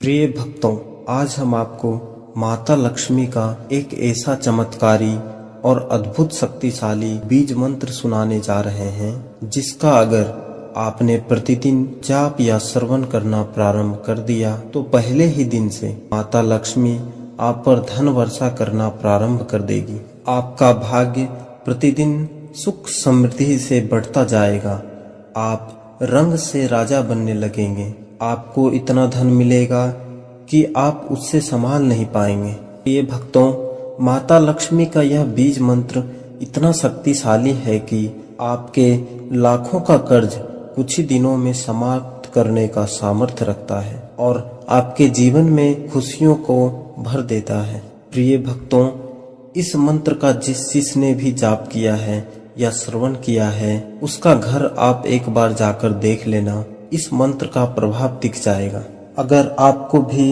प्रिय भक्तों, आज हम आपको माता लक्ष्मी का एक ऐसा चमत्कारी और अद्भुत शक्तिशाली बीज मंत्र सुनाने जा रहे हैं, जिसका अगर आपने प्रतिदिन जाप या श्रवण करना प्रारंभ कर दिया तो पहले ही दिन से माता लक्ष्मी आप पर धन वर्षा करना प्रारंभ कर देगी। आपका भाग्य प्रतिदिन सुख समृद्धि से बढ़ता जाएगा। आप रंग से राजा बनने लगेंगे। आपको इतना धन मिलेगा कि आप उससे संभाल नहीं पाएंगे। ये भक्तों, माता लक्ष्मी का यह बीज मंत्र इतना शक्तिशाली है कि आपके लाखों का कर्ज कुछ ही दिनों में समाप्त करने का सामर्थ्य रखता है और आपके जीवन में खुशियों को भर देता है। प्रिय भक्तों, इस मंत्र का जिस जिसने भी जाप किया है या श्रवण किया है, उसका घर आप एक बार जाकर देख लेना। इस मंत्र का प्रभाव दिख जाएगा। अगर आपको भी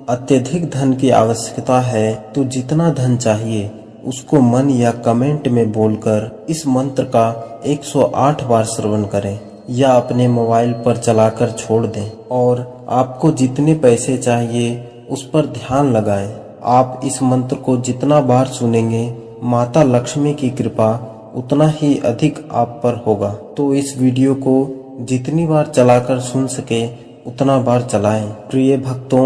अत्यधिक धन की आवश्यकता है तो जितना धन चाहिए उसको मन या कमेंट में बोलकर इस मंत्र का 108 बार श्रवण करें या अपने मोबाइल पर चलाकर छोड़ दें और आपको जितने पैसे चाहिए उस पर ध्यान लगाएं। आप इस मंत्र को जितना बार सुनेंगे, माता लक्ष्मी की कृपा उतना ही अधिक आप पर होगा। तो इस वीडियो को जितनी बार चलाकर सुन सके उतना बार चलाएं। प्रिय भक्तों,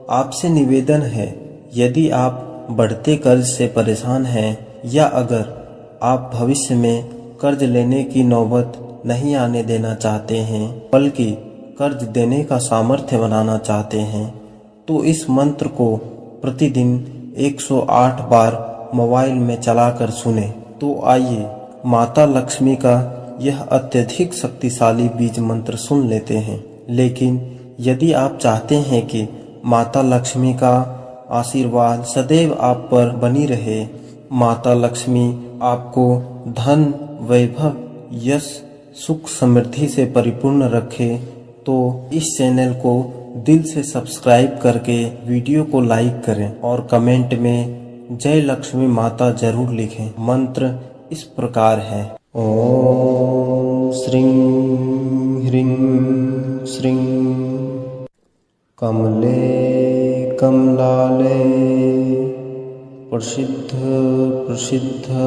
आपसे निवेदन है, यदि आप बढ़ते कर्ज से परेशान हैं या अगर आप भविष्य में कर्ज लेने की नौबत नहीं आने देना चाहते हैं बल्कि कर्ज देने का सामर्थ्य बनाना चाहते हैं, तो इस मंत्र को प्रतिदिन 108 बार मोबाइल में चलाकर सुने। तो आइए माता लक्ष्मी का यह अत्यधिक शक्तिशाली बीज मंत्र सुन लेते हैं। लेकिन यदि आप चाहते हैं कि माता लक्ष्मी का आशीर्वाद सदैव आप पर बनी रहे, माता लक्ष्मी आपको धन, वैभव, यश, सुख समृद्धि से परिपूर्ण रखे, तो इस चैनल को दिल से सब्सक्राइब करके वीडियो को लाइक करें और कमेंट में जय लक्ष्मी माता जरूर लिखें। मंत्र इस प्रकार है। ओम श्रीं ह्रीं श्रीं कमले कमलाले प्रसिद्ध प्रसिद्ध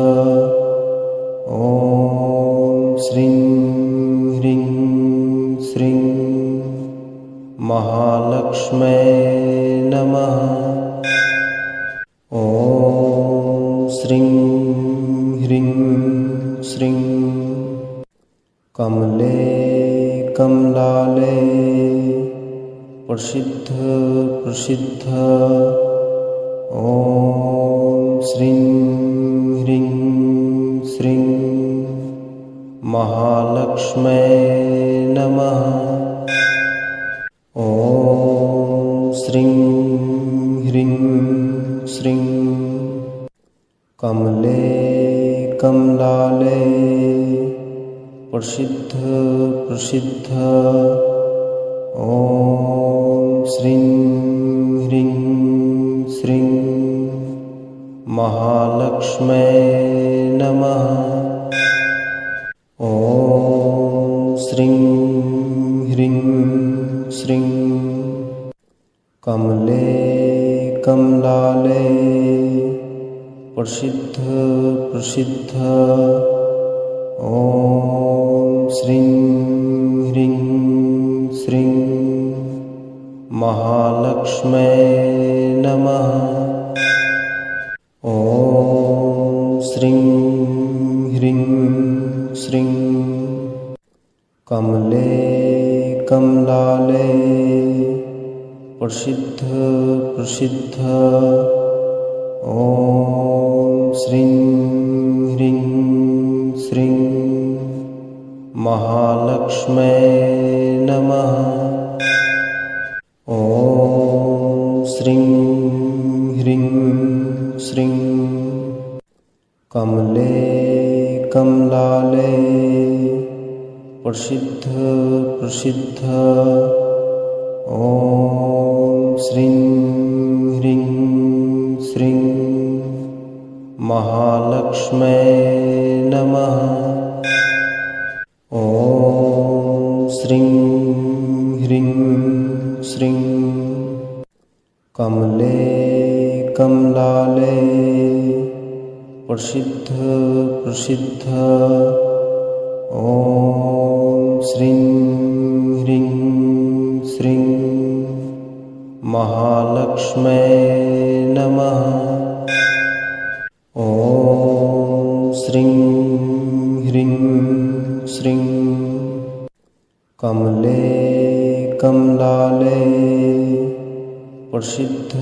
ओम श्रीं ह्रीं श्रीं महालक्ष्मै नमः। ओम श्रीं ह्रीं श्रीं कमले कमलाले प्रसिद्ध प्रसिद्ध ओम श्रीं ह्रीं श्रीं महालक्ष्मै नमः। ओम श्रीं ह्रीं श्रीं कमले कमलाले प्रसिद्ध प्रसिद्ध ओम श्रीं ह्रीं श्रीं महालक्ष्मै नमः। ओम श्रीं ह्रीं श्रीं कमले कमलाले प्रसिद्ध प्रसिद्ध ओम श्रीं ह्रीं श्रीं महालक्ष्मै नमः। ओम श्रीं ह्रीं श्रीं कमले कमलाले प्रसिद्ध प्रसिद्ध ओम श्रीं ह्रीं श्रीं महालक्ष्मै नमः। ओम श्रीं ह्रीं श्रीं कमले कमलाले प्रसिद्ध प्रसिद्ध ओम श्रीं ह्रीं श्रीं महालक्ष्मै नमः। ओम श्रीं ह्रीं श्रीं कमले कमलाले प्रसिद्ध प्रसिद्ध ॐ श्रीं ह्रीं श्रीं महालक्ष्मै नमः। ॐ श्रीं ह्रीं श्रीं कमले कमलाले प्रसिद्ध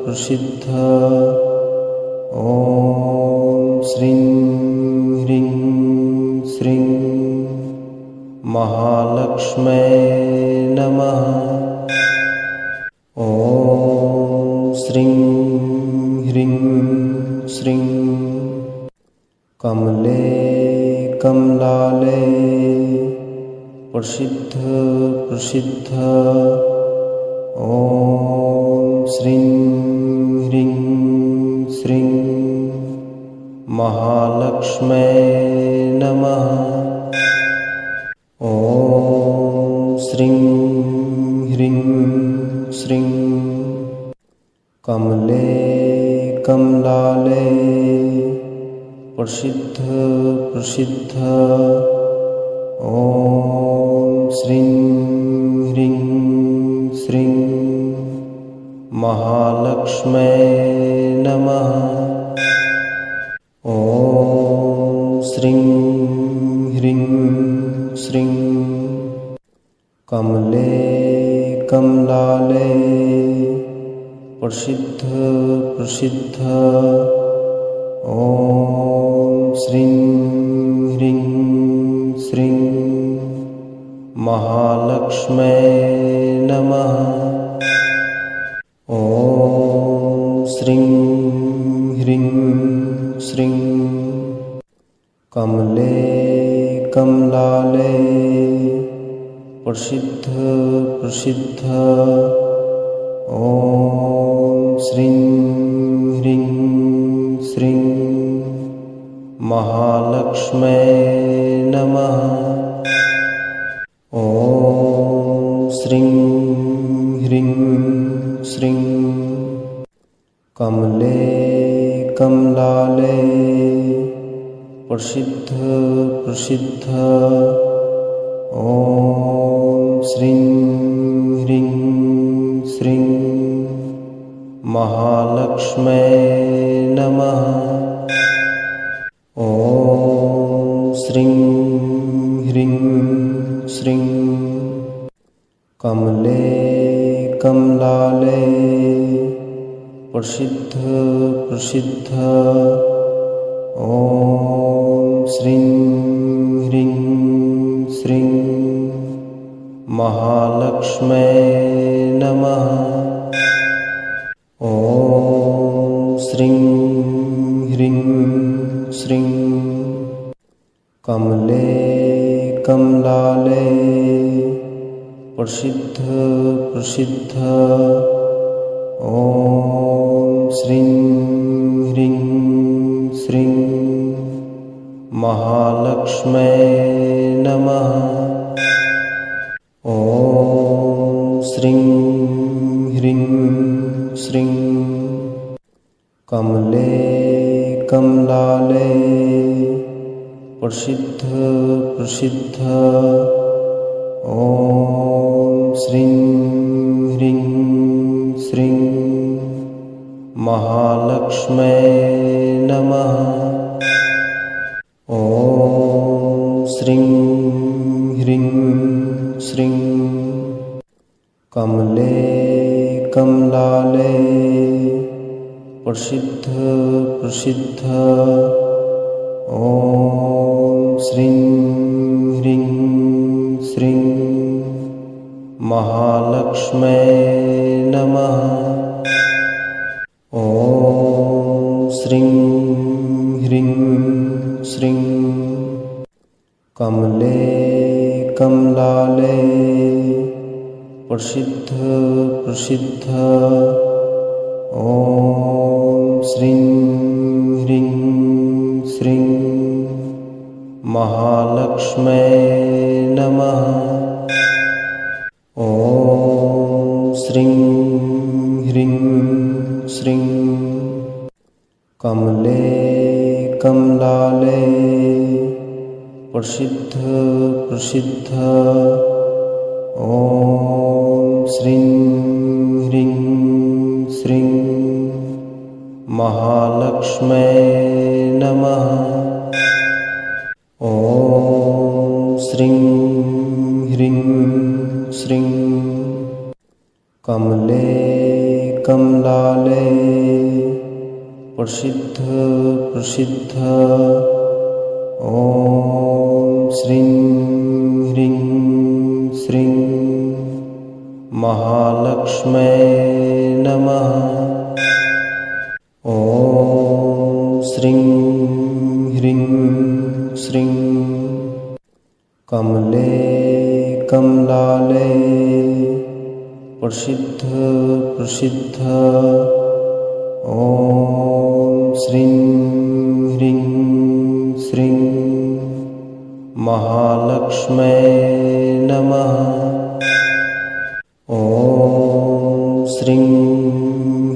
प्रसिद्ध ॐ श्रीं ह्रीं श्रीं महालक्ष्मै नमः। ॐ श्रीं ह्रीं श्रीं कमले कमलाले प्रसिद्ध प्रसिद्ध ॐ श्रीं ह्रीं श्रीं महालक्ष्मै नमः। ॐ श्रीं ह्रीं श्रीं कमले कमलाले प्रसिद्ध प्रसिद्ध ॐ श्रीं ह्रीं श्रीं महालक्ष्मै नमः। ॐ श्रीं ह्रीं श्रीं कमले कमलाले प्रसिद्ध प्रसिद्ध ॐ श्रीं ह्रीं श्रीं महालक्ष्मै नमः। ॐ श्रीं ह्रीं श्रीं कमले कमलाले प्रसिद्ध प्रसिद्ध ॐ श्रीं ह्रीं श्रीं महालक्ष्मै नमः। ॐ श्रीं ह्रीं श्रीं कमले कमलाले प्रसिद्ध प्रसिद्ध ॐ श्रीं ह्रीं श्रीं महालक्ष्मै नमः। ॐ श्रीं ह्रीं श्रीं कमले कमलाले प्रसिद्ध प्रसिद्ध ॐ श्रीं ह्रीं श्रीं महालक्ष्मै नमः। ॐ श्रीं ह्रीं श्रीं कमले कमलाले प्रसिद्ध प्रसिद्ध ॐ श्रीं ह्रीं श्रीं महालक्ष्मै नमः। ॐ श्रीं ह्रीं श्रीं कमले कमलाले प्रसिद्ध प्रसिद्ध ॐ श्रीं ह्रीं श्रीं महालक्ष्मै नमः। ॐ श्रीं ह्रीं श्रीं कमले कमलाले प्रसिद्ध प्रसिद्ध ॐ श्रीं ह्रीं श्रीं महालक्ष्मै नमः। ॐ श्रीं ह्रीं श्रीं कमले कमलाले प्रसिद्ध प्रसिद्ध ॐ श्रीं ह्रीं श्रीं महालक्ष्मै नमः। ॐ श्रीं ह्रीं श्रीं कमले कमलाले प्रसिद्ध प्रसिद्ध ॐ श्रीं ह्रीं श्रीं महालक्ष्मै नमः। ॐ श्रीं ह्रीं श्रीं कमले कमलाले प्रसिद्ध प्रसिद्ध ॐ श्रीं ह्रीं श्रीं महालक्ष्मै नमः। ॐ श्रीं ह्रीं श्रीं कमले कमलाले प्रसिद्ध प्रसिद्ध ॐ श्रीं ह्रीं श्रीं महालक्ष्मै नमः। ॐ श्रीं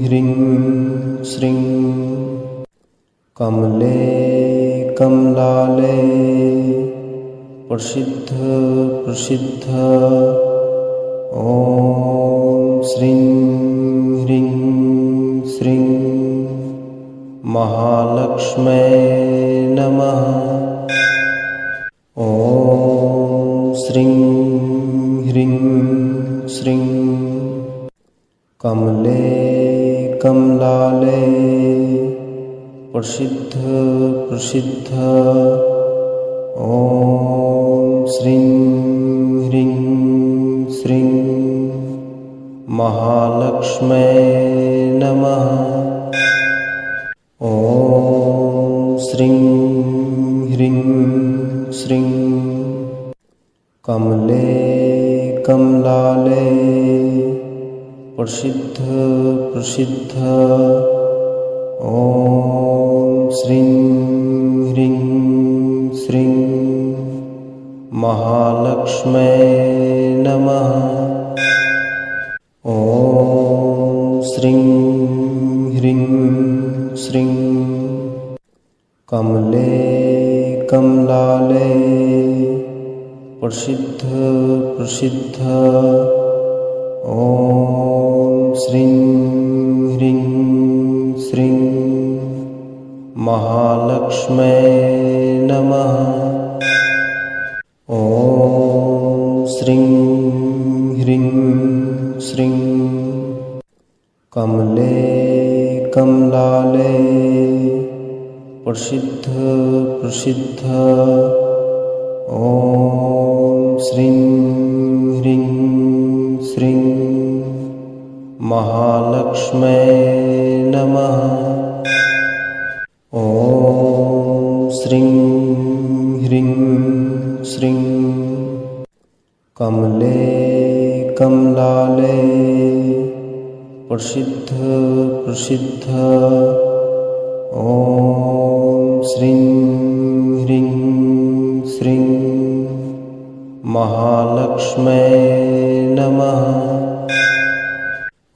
ह्रीं श्रीं कमले कमलाले प्रसिद्ध प्रसिद्ध ॐ श्रीं ह्रीं श्रीं महालक्ष्मै नमः। ॐ श्रीं ह्रीं श्रीं कमले कमलाले प्रसिद्ध प्रसिद्ध ॐ श्रीं ह्रीं श्रीं महालक्ष्मै नमः। ॐ श्रीं ह्रीं श्रीं कमले कमलाले प्रसिद्ध प्रसिद्ध ॐ श्रीं ह्रीं श्रीं महालक्ष्मै नमः। ॐ श्रीं ह्रीं श्रीं कमले कमलाले प्रसिद्ध प्रसिद्ध ॐ श्रीं ह्रीं श्रीं महालक्ष्मै नमः। ॐ श्रीं ह्रीं श्रीं कमले कमलाले प्रसिद्ध प्रसिद्ध ॐ श्रीं ह्रीं श्रीं महालक्ष्मै नमः। ॐ श्रीं ह्रीं श्रीं कमले कमलाले प्रसिद्ध प्रसिद्ध ॐ श्रीं ह्रीं श्रीं महालक्ष्मै नमः।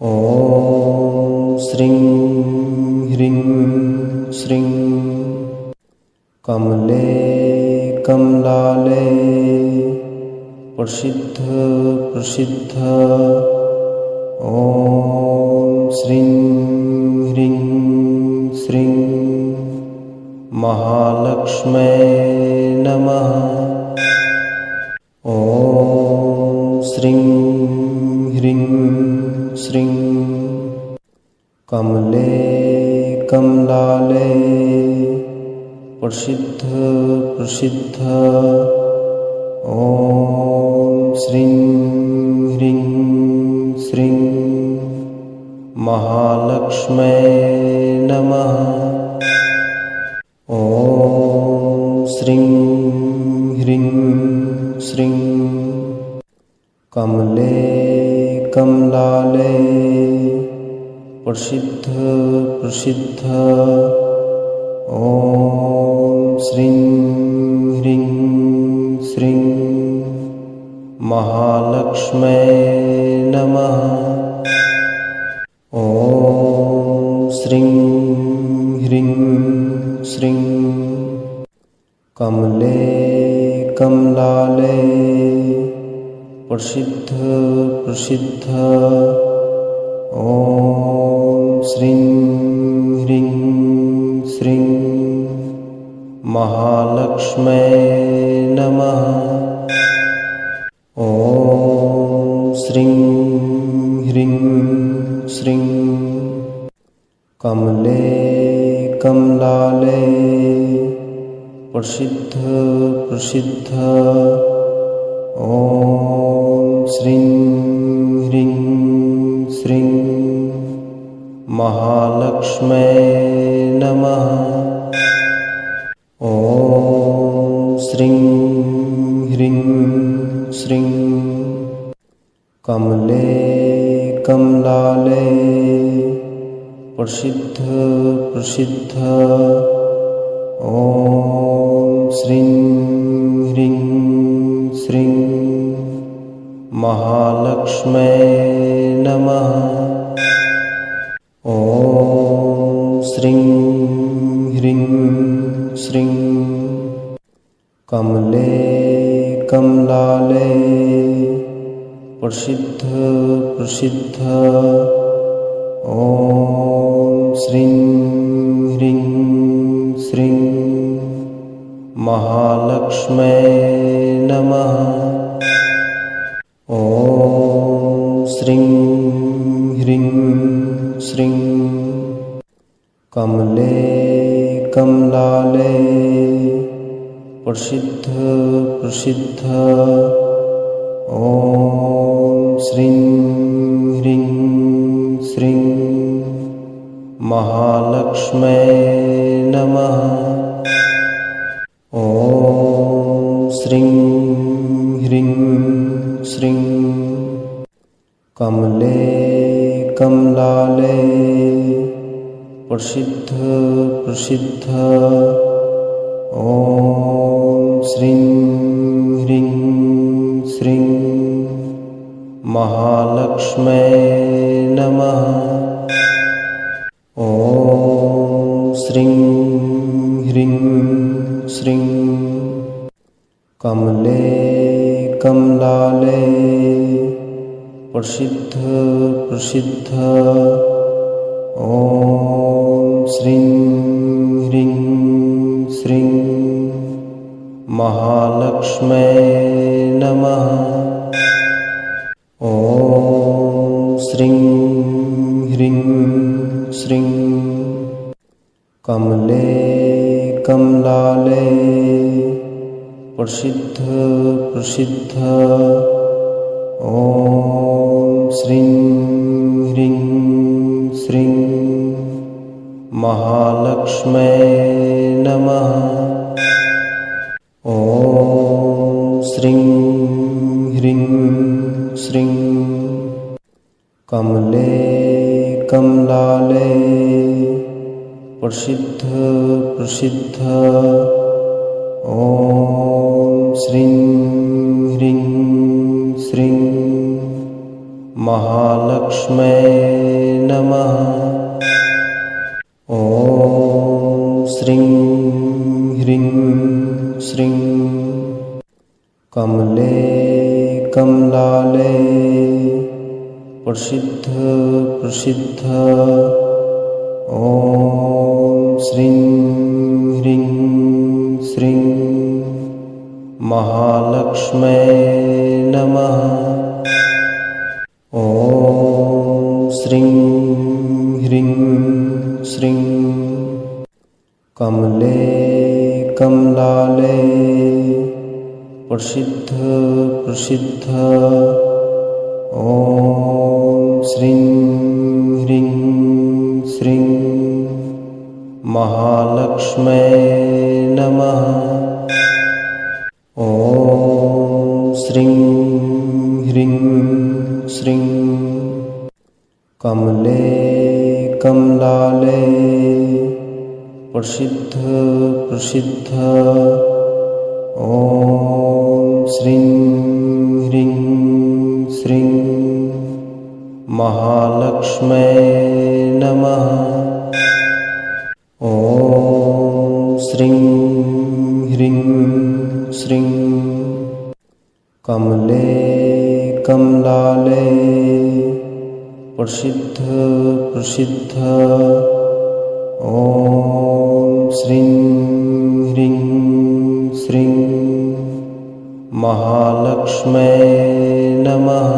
ॐ श्रीं ह्रीं श्रीं कमले कमलाले प्रसिद्ध प्रसिद्ध ॐ श्रीं ह्रीं श्रीं महालक्ष्मै नमः। ॐ श्रीं ह्रीं श्रीं कमले कमलाले प्रसिद्ध प्रसिद्ध ॐ श्रीं ह्रीं श्रीं महालक्ष्मै नमः। ॐ श्रीं ह्रीं श्रीं कमले कमलाले प्रसिद्ध प्रसिद्ध ॐ श्रीं ह्रीं श्रीं महालक्ष्मै नमः। ॐ श्रीं ह्रीं श्रीं कमले कमलाले प्रसिद्ध प्रसिद्ध ॐ श्रीं ह्रीं श्रीं महालक्ष्मै नमः। ॐ श्रीं ह्रीं श्रीं कमले कमलाले प्रसिद्ध प्रसिद्ध ॐ श्रीं ह्रीं श्रीं महालक्ष्मै नमः। ॐ श्रीं ह्रीं श्रीं कमले कमलाले प्रसिद्ध प्रसिद्ध ॐ श्रीं ह्रीं श्रीं महालक्ष्मै नमः। ॐ श्रीं ह्रीं श्रीं कमले कमलाले प्रसिद्ध प्रसिद्ध ॐ श्रीं ह्रीं श्रीं महालक्ष्मै नमः। ॐ श्रीं ह्रीं श्रीं कमले कमलाले प्रसिद्ध प्रसिद्ध ॐ श्रीं ह्रीं श्रीं महालक्ष्मै नमः। ॐ श्रीं ह्रीं श्रीं कमले कमलाले प्रसिद्ध प्रसिद्ध ॐ श्रीं ह्रीं श्रीं महालक्ष्मै नमः। ॐ श्रीं ह्रीं श्रीं कमले कमलाले प्रसिद्ध प्रसिद्ध ॐ श्रीं ह्रीं श्रीं महालक्ष्मै नमः। ॐ श्रीं ह्रीं श्रीं कमले कमलाले प्रसिद्ध प्रसिद्ध ॐ श्रीं ह्रीं श्रीं महालक्ष्मै नमः। ॐ श्रीं ह्रीं श्रीं कमले कमलाले प्रसिद्ध प्रसिद्ध ॐ श्रीं ह्रीं श्रीं महालक्ष्मै नमः। ॐ श्रीं ह्रीं श्रीं कमले कमलाले प्रसिद्ध प्रसिद्ध ॐ श्रीं ह्रीं श्रीं महालक्ष्मै नमः। ॐ श्रीं ह्रीं श्रीं कमले कमलाले प्रसिद्ध प्रसिद्ध ॐ श्रीं ह्रीं श्रीं महालक्ष्मै नमः। ॐ श्रीं ह्रीं श्रीं कमले कमलाले प्रसिद्ध प्रसिद्ध ॐ श्रीं ह्रीं श्रीं महालक्ष्मै नमः। कमले कमलाले प्रसिद्ध प्रसिद्ध ॐ श्रीं ह्रीं श्रीं महालक्ष्म्यै नमः।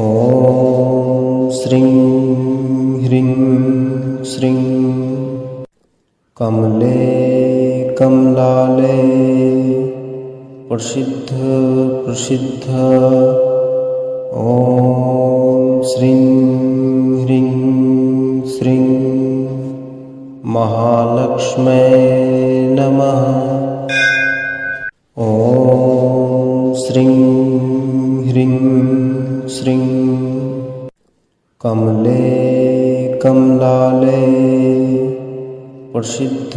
ॐ श्रीं ह्रीं श्रीं कमले कमलाले प्रसिद्ध प्रसिद्ध ॐ श्रीं ह्रीं श्रीं महालक्ष्म्यै नमः। ॐ श्रीं ह्रीं श्रीं कमले कमलाले प्रसिद्ध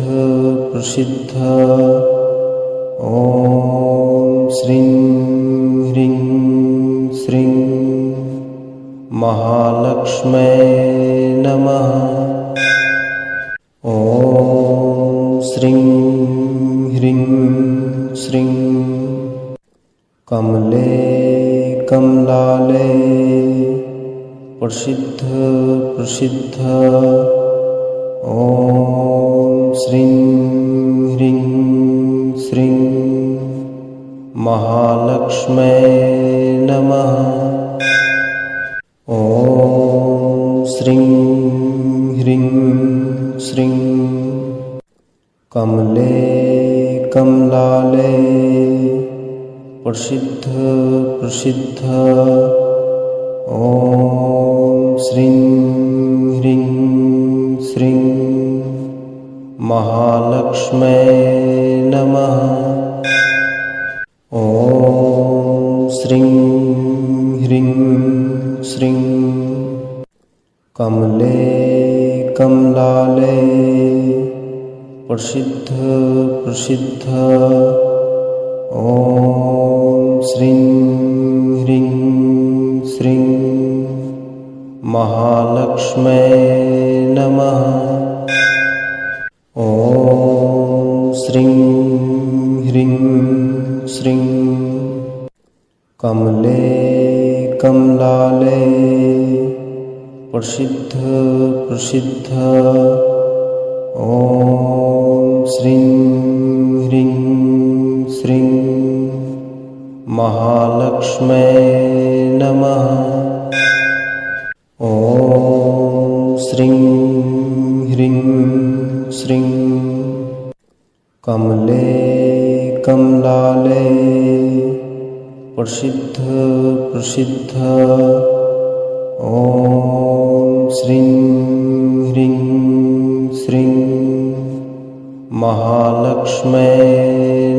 प्रसिद्ध ॐ श्रीं ह्रीं श्रीं महालक्ष्म्यै नमः। ॐ श्रीं ह्रीं श्रीं कमले कमलाले प्रसिद्ध प्रसिद्ध ॐ श्रीं ह्रीं श्रीं महालक्ष्म्यै नमः। ॐ श्रीं ह्रीं श्रीं कमले कमलाले प्रसिद्ध प्रसिद्ध ॐ श्रीं ह्रीं श्रीं महालक्ष्म्यै नमः। ॐ श्रीं ह्रीं श्रीं कमले कमलाले प्रसिद्ध प्रसिद्ध ॐ श्रीं ह्रीं श्रीं महालक्ष्म्यै नमः। ॐ श्रीं ह्रीं श्रीं कमले कमलाले प्रसिद्ध प्रसिद्ध ॐ श्रीं ह्रीं श्रीं महालक्ष्म्यै नमः। ॐ श्रीं ह्रीं श्रीं कमले कमलाले प्रसिद्ध प्रसिद्ध ॐ श्रीं ह्रीं श्रीं महालक्ष्म्यै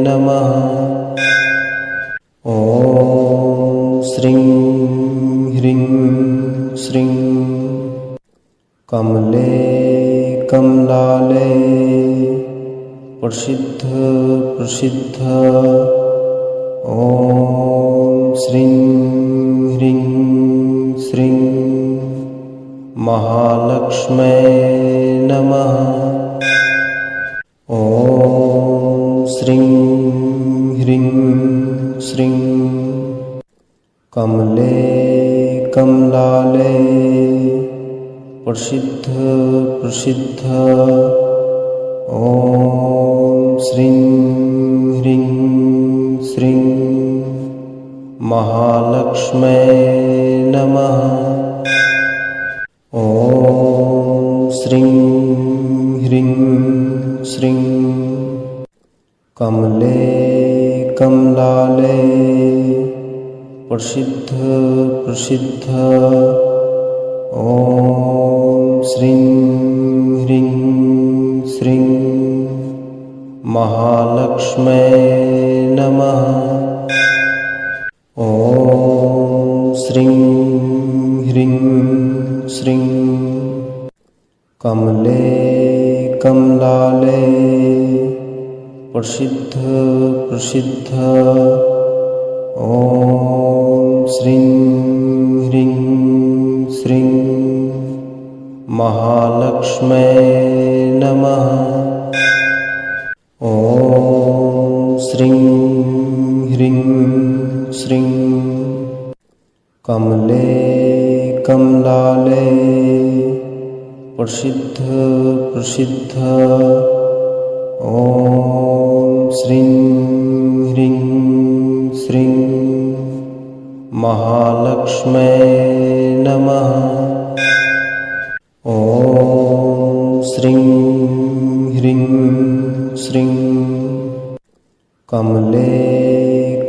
नमः। ॐ श्रीं ह्रीं श्रीं कमले कमलाले प्रसिद्ध प्रसिद्ध ॐ श्रीं ह्रीं श्रीं महालक्ष्म्यै नमः। ॐ श्रीं ह्रीं श्रीं कमले कमलाले प्रसिद्ध प्रसिद्ध ॐ श्रीं ह्रीं श्रीं महालक्ष्म्यै नमः। ॐ श्रीं ह्रीं श्रीं कमले कमलाले प्रसिद्ध प्रसिद्ध ॐ श्रीं ह्रीं श्रीं महालक्ष्म्यै नमः। ॐ श्रीं ह्रीं श्रीं कमले कमलाले प्रसिद्ध प्रसिद्ध ॐ श्रीं ह्रीं श्रीं महालक्ष्म्यै नमः। ॐ श्रीं ह्रीं श्रीं कमले कमलाले प्रसिद्ध प्रसिद्ध ॐ श्रीं ह्रीं श्रीं महालक्ष्म्यै नमः। ॐ श्रीं ह्रीं श्रीं कमले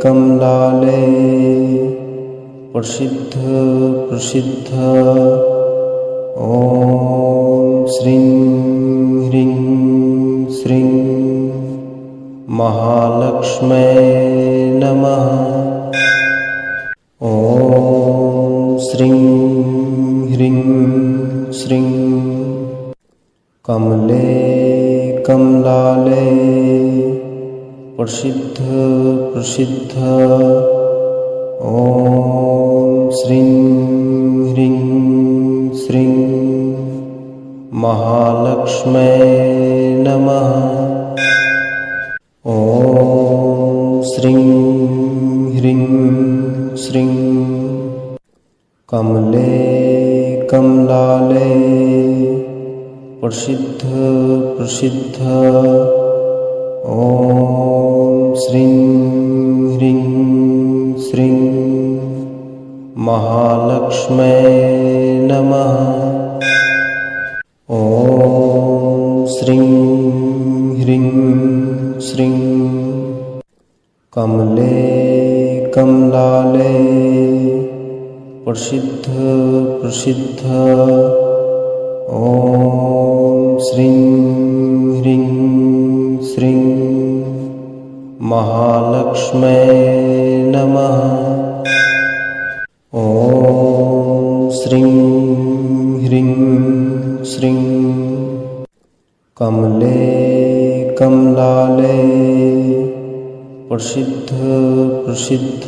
कमलाले प्रसिद्ध प्रसिद्ध ॐ श्रीं ह्रीं श्रीं महालक्ष्म्यै नमः। ॐ श्रीं ह्रीं श्रीं कमले कमलाले प्रसिद्ध प्रसिद्ध ॐ श्रीं ह्रीं श्रीं महालक्ष्म्यै नमः। ॐ श्रीं ह्रीं श्रीं कमले कमलाले प्रसिद्ध प्रसिद्ध ॐ श्रीं ह्रीं श्रीं महालक्ष्म्यै नमः। ॐ श्रीं ह्रीं श्रीं कमले कमलाले प्रसिद्ध प्रसिद्ध ॐ श्रीं ह्रीं श्रीं महालक्ष्म्यै नमः। ॐ श्रीं ह्रीं श्रीं कमले कमलाले प्रसिद्ध प्रसिद्ध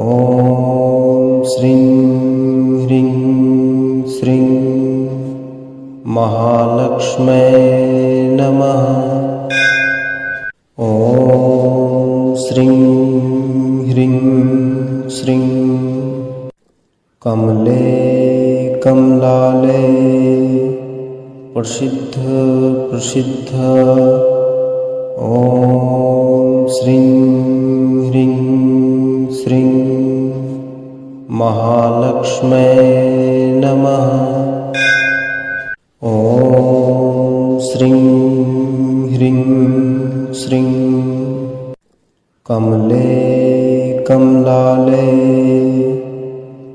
ॐ श्रीं ह्रीं श्रीं महालक्ष्म्यै नमः। ॐ श्रीं ह्रीं श्रीं कमले कमलाले प्रसिद्ध प्रसिद्ध ॐ श्रीं ह्रीं श्रीं महालक्ष्म्यै नमः। ॐ श्रीं ह्रीं श्रीं कमले कमलाले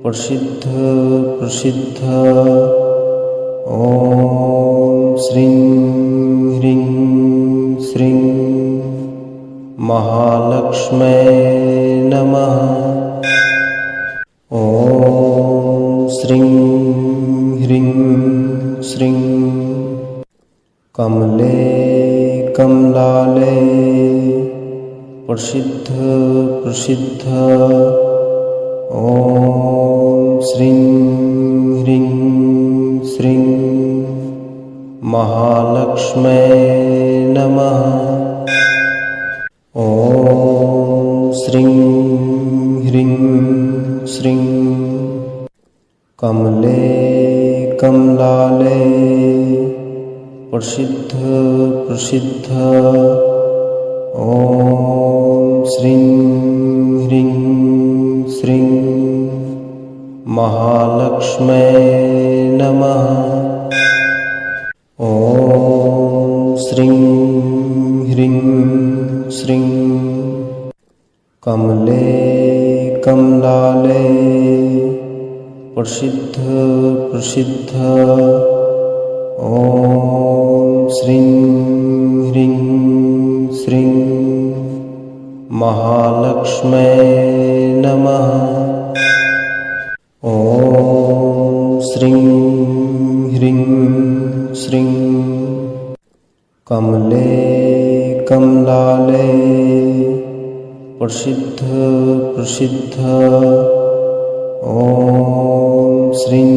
प्रसिद्ध प्रसिद्ध ॐ श्रीं ह्रीं श्रीं महालक्ष्म्यै नमः। ॐ श्रीं ह्रीं श्रीं कमले कमलाले प्रसिद्ध प्रसिद्ध ॐ श्रीं ह्रीं श्रीं महालक्ष्म्यै नमः। ॐ श्रीं ह्रीं श्रीं कमले कमलाले प्रसिद्ध प्रसिद्ध ॐ श्रीं ह्रीं श्रीं महालक्ष्म्यै नमः। ॐ श्रीं ह्रीं श्रीं कमले कमलाले प्रसिद्ध प्रसिद्ध ॐ श्रीं ह्रीं श्रीं महालक्ष्म्यै नमः। ॐ श्रीं ह्रीं श्रीं कमले कमलाले प्रसिद्ध प्रसिद्ध ॐ श्रीं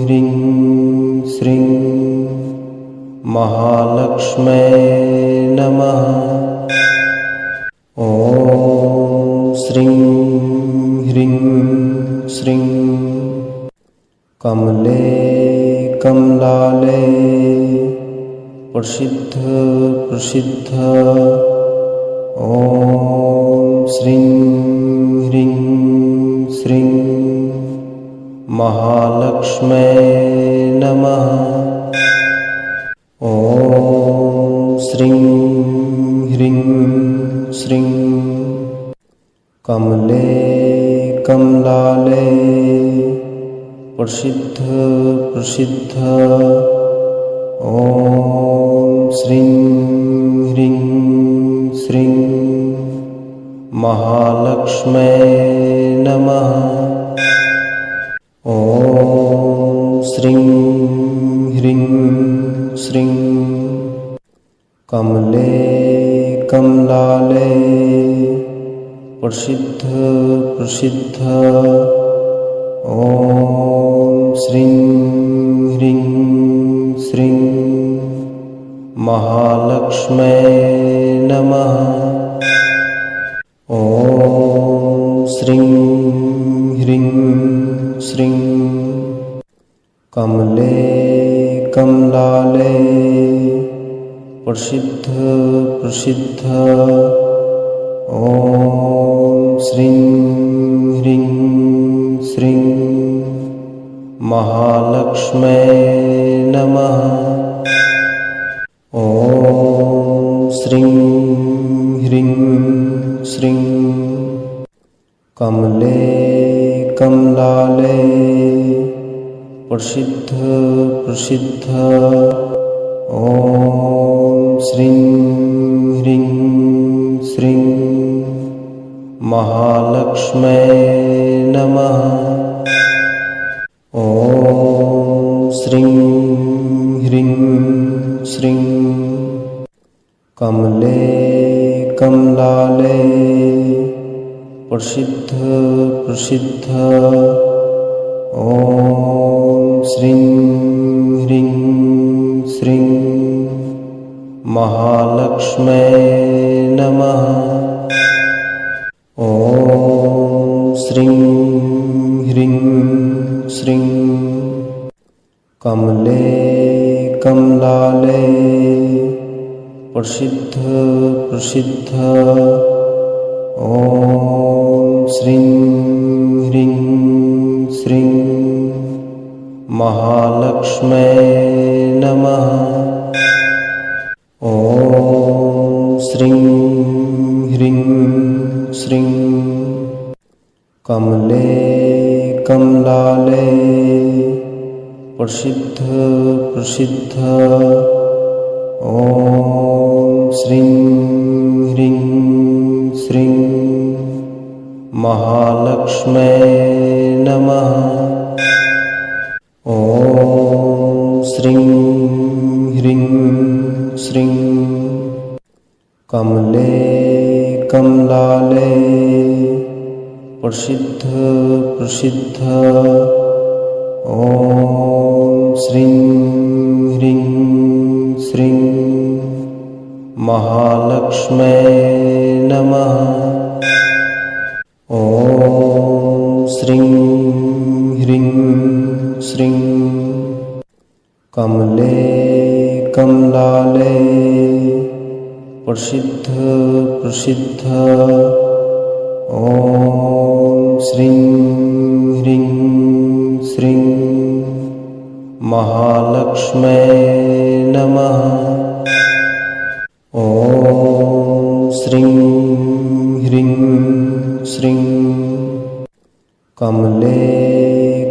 ह्रीं श्रीं महालक्ष्म्यै नमः। ॐ कमले कमलाले प्रसिद्ध प्रसिद्ध ॐ श्रीं ह्रीं श्रीं महालक्ष्मै नमः। ॐ श्रीं ह्रीं श्रीं कमले कमलाले प्रसिद्ध प्रसिद्ध ॐ श्रीं ह्रीं श्रीं महालक्ष्मै नमः। ॐ श्रीं ह्रीं श्रीं कमले कमलाले प्रसिद्ध प्रसिद्ध ॐ श्रीं ह्रीं श्रीं महालक्ष्मै नमः। ॐ श्रीं ह्रीं श्रीं कमले कमलाले प्रसिद्ध प्रसिद्ध ॐ श्रीं ह्रीं श्रीं महालक्ष्मै नमः। ॐ श्रीं ह्रीं श्रीं कमले कमलाले प्रसिद्ध प्रसिद्ध ॐ श्रीं ह्रीं श्रीं महालक्ष्मै नमः। ॐ श्रीं ह्रीं श्रीं कमले कमलाले प्रसिद्ध प्रसिद्ध ॐ श्रीं ह्रीं श्रीं महालक्ष्मै नमः। ॐ श्रीं ह्रीं श्रीं कमले कमलाले प्रसिद्ध प्रसिद्ध ॐ श्रीं ह्रीं श्रीं महालक्ष्मै नमः। ॐ श्रीं ह्रीं श्रीं कमले कमलाले प्रसिद्ध प्रसिद्ध ॐ श्रीं ह्रीं श्रीं महालक्ष्मै नमः। ॐ श्रीं ह्रीं श्रीं कमले कमलाले प्रसिद्ध प्रसिद्ध ॐ श्रीं ह्रीं श्रीं महालक्ष्मै नमः। ॐ श्रीं ह्रीं श्रीं कमले कमलाले प्रसिद्ध प्रसिद्ध ॐ श्रीं ह्रीं श्रीं महालक्ष्मै नमः। ॐ श्रीं ह्रीं श्रीं कमले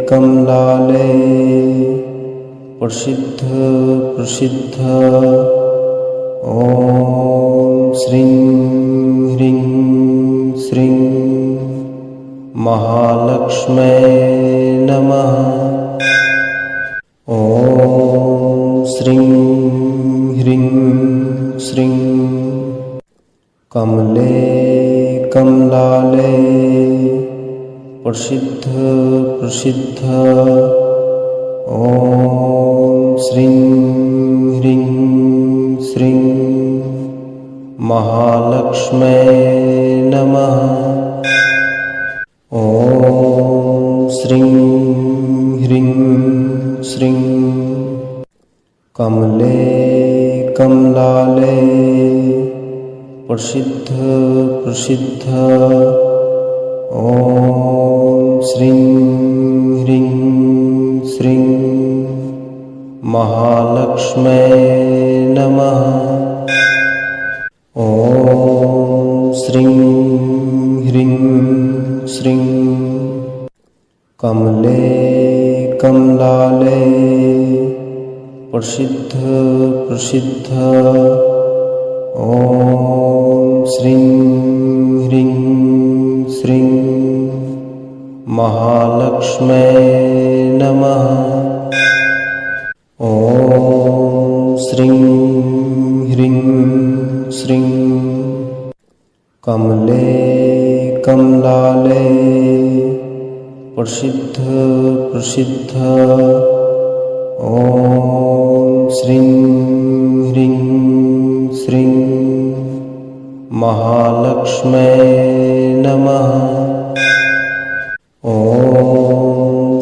कमलाले प्रसिद्ध प्रसिद्ध ॐ श्रीं ह्रीं श्रीं महालक्ष्मै नमः। ॐ श्रीं ह्रीं श्रीं कमले कमलाले प्रसिद्ध प्रसिद्ध ॐ श्रीं ह्रीं श्रीं महालक्ष्मै नमः। ॐ श्रीं ह्रीं कमले कमलाले प्रसिद्ध प्रसिद्ध ॐ श्रीं ह्रीं श्रीं महालक्ष्मै नमः। ॐ श्रीं ह्रीं श्रीं कमले कमलाले प्रसिद्ध प्रसिद्ध ॐ श्रीं ह्रीं श्रीं महालक्ष्मै नमः। ॐ श्रीं ह्रीं श्रीं कमले कमलाले प्रसिद्ध प्रसिद्ध ॐ श्रीं ह्रीं श्रीं महालक्ष्मै नमः। ॐ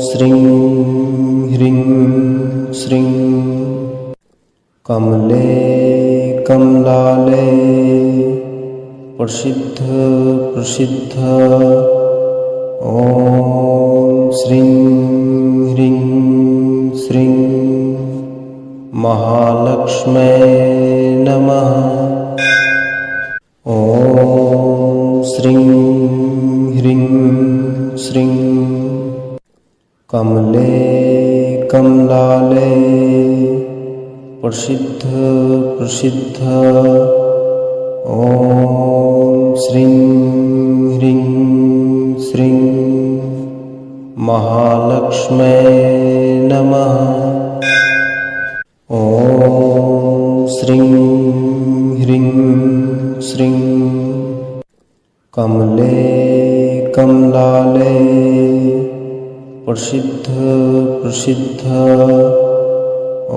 श्रीं ह्रीं श्रीं कमले कमलाले प्रसिद्ध प्रसिद्ध ॐ श्रीं ह्रीं श्रीं महालक्ष्मै नमः। ॐ श्रीं ह्रीं श्रीं कमले कमलाले प्रसिद्ध प्रसिद्ध ॐ श्रीं ह्रीं श्रीं महालक्ष्मै नमः। ॐ श्रीं ह्रीं श्रीं कमले कमलाले प्रसिद्ध प्रसिद्ध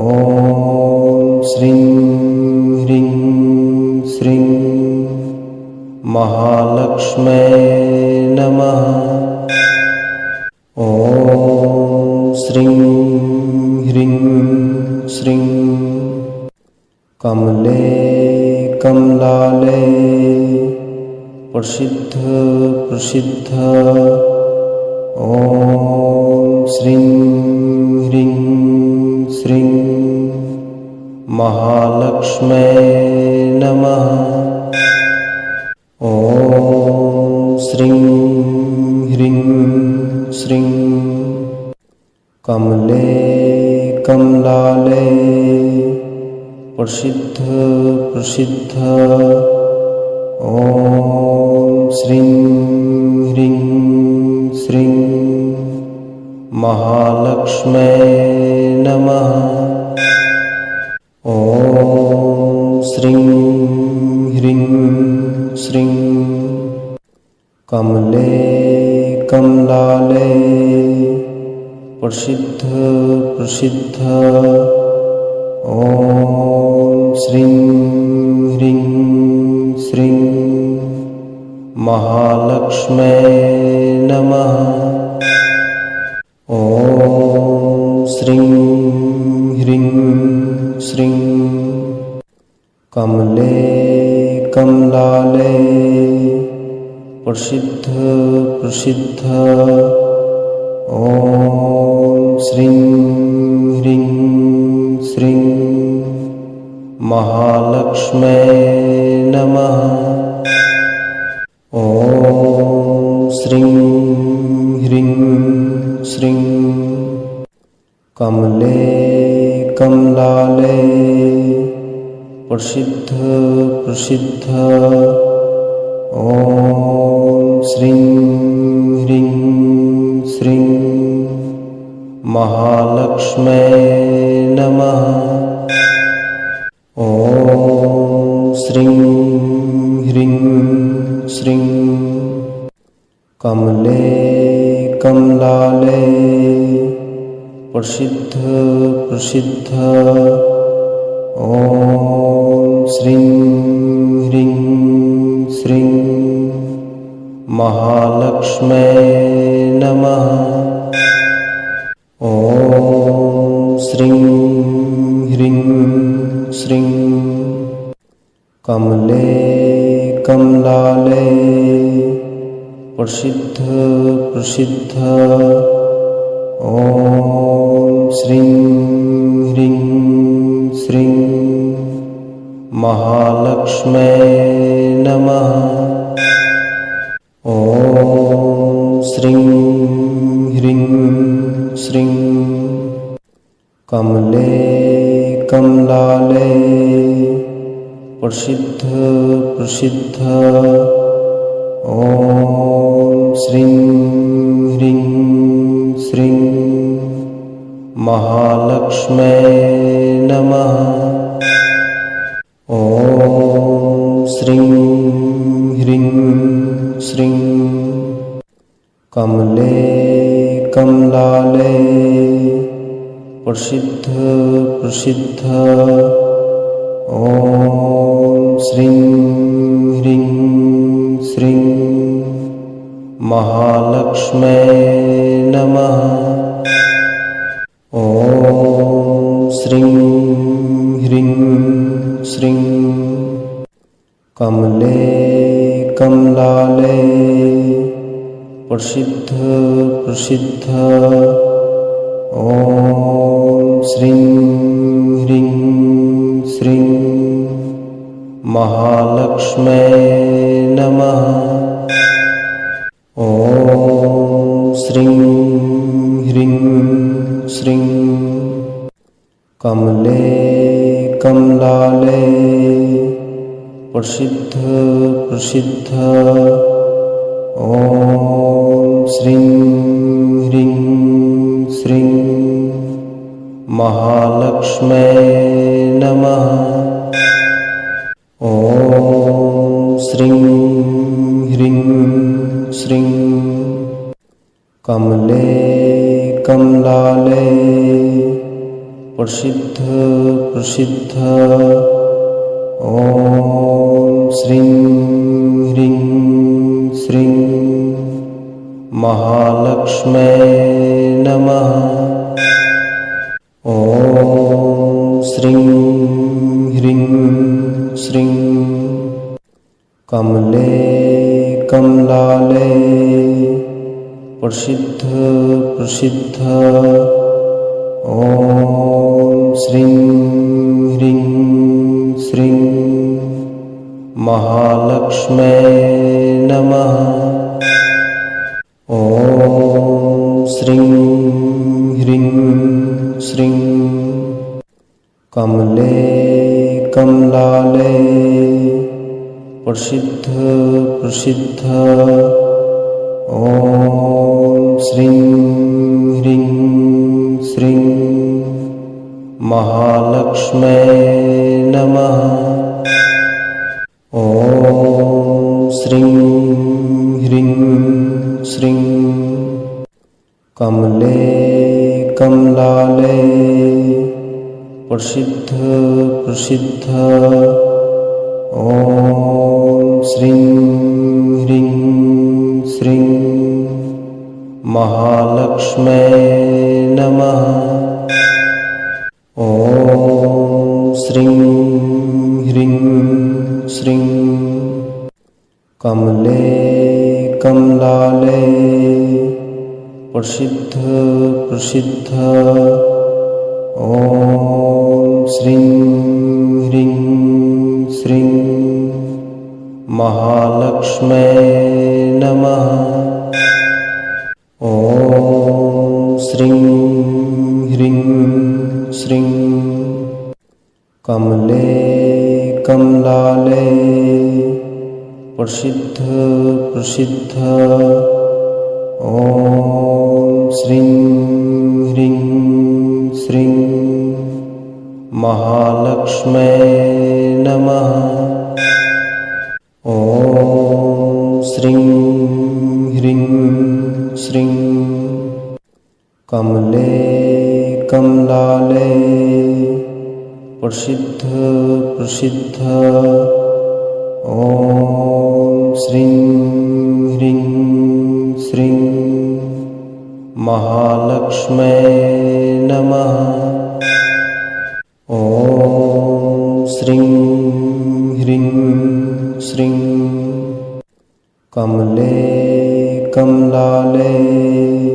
ॐ श्रीं ह्रीं श्रीं महालक्ष्मै नमः। ॐ श्रीं ह्रीं श्रीं कमले कमलाले प्रसिद्ध प्रसिद्ध ॐ श्रीं ह्रीं श्रीं महालक्ष्मै नमः। ॐ श्रीं ह्रीं श्रीं कमले कमलाले प्रसिद्ध प्रसिद्ध ॐ श्रीं ह्रीं श्रीं महालक्ष्मै नमः। ॐ श्रीं ह्रीं श्रीं कमले कमलाले प्रसिद्ध प्रसिद्ध ॐ श्रीं ह्रीं श्रीं महालक्ष्मै नमः। ॐ श्रीं ह्रीं श्रीं कमले कमलाले प्रसिद्ध प्रसिद्ध ॐ श्रीं ह्रीं श्रीं महालक्ष्मै नमः। ॐ श्रीं ह्रीं श्रीं कमले कमलाले प्रसिद्ध प्रसिद्ध ॐ श्रीं ह्रीं श्रीं महालक्ष्मै नमः। ॐ श्रीं ह्रीं श्रीं कमले कमलाले प्रसिद्ध प्रसिद्ध ॐ श्रीं ह्रीं श्रीं महालक्ष्मै नमः। ॐ श्रीं ह्रीं श्रीं कमले कमलाले प्रसिद्ध प्रसिद्ध ॐ श्रीं ह्रीं श्रीं महालक्ष्मै नमः। ॐ श्रीं ह्रीं श्रीं कमले कमलाले प्रसिद्ध प्रसिद्ध ॐ श्रीं ह्रीं श्रीं महालक्ष्मै नमः। ॐ श्रीं ह्रीं श्रीं कमले कमलाले प्रसिद्ध प्रसिद्ध ॐ श्रीं ह्रीं श्रीं महालक्ष्मै नमः। ॐ श्रीं ह्रीं श्रीं कमले कमलाले प्रसिद्ध प्रसिद्ध ॐ श्रीं ह्रीं श्रीं महालक्ष्मै नमः। ॐ श्रीं ह्रीं श्रीं कमले कमलाले प्रसिद्ध प्रसिद्ध ॐ श्रीं ह्रीं श्रीं महालक्ष्मै नमः। ॐ श्रीं ह्रीं श्रीं कमले कमलाले प्रसिद्ध प्रसिद्ध ॐ श्रीं ह्रीं श्रीं महालक्ष्मै नमः। ॐ श्रीं ह्रीं श्रीं कमले कमलाले प्रसिद्ध प्रसिद्ध ॐ श्रीं ह्रीं श्रीं महालक्ष्मै नमः। ॐ श्रीं ह्रीं श्रीं कमले कमलाले प्रसिद्ध प्रसिद्ध ॐ श्रीं ह्रीं श्रीं महालक्ष्मै नमः। ॐ श्रीं ह्रीं श्रीं कमले कमलाले प्रसिद्ध प्रसिद्ध ॐ श्रीं ह्रीं श्रीं महालक्ष्मै नमः। ॐ श्रीं ह्रीं श्रीं कमले कमलाले प्रसिद्ध प्रसिद्ध ॐ श्रीं ह्रीं श्रीं महालक्ष्मै नमः। ॐ श्रीं ह्रीं श्रीं कमले कमलाले प्रसिद्ध प्रसिद्ध ॐ श्रीं ह्रीं श्रीं महालक्ष्मै नमः। ॐ श्रीं ह्रीं श्रीं कमले कमलाले प्रसिद्ध प्रसिद्ध ॐ श्रीं ह्रीं श्रीं महालक्ष्मै नमः। ॐ कमलालये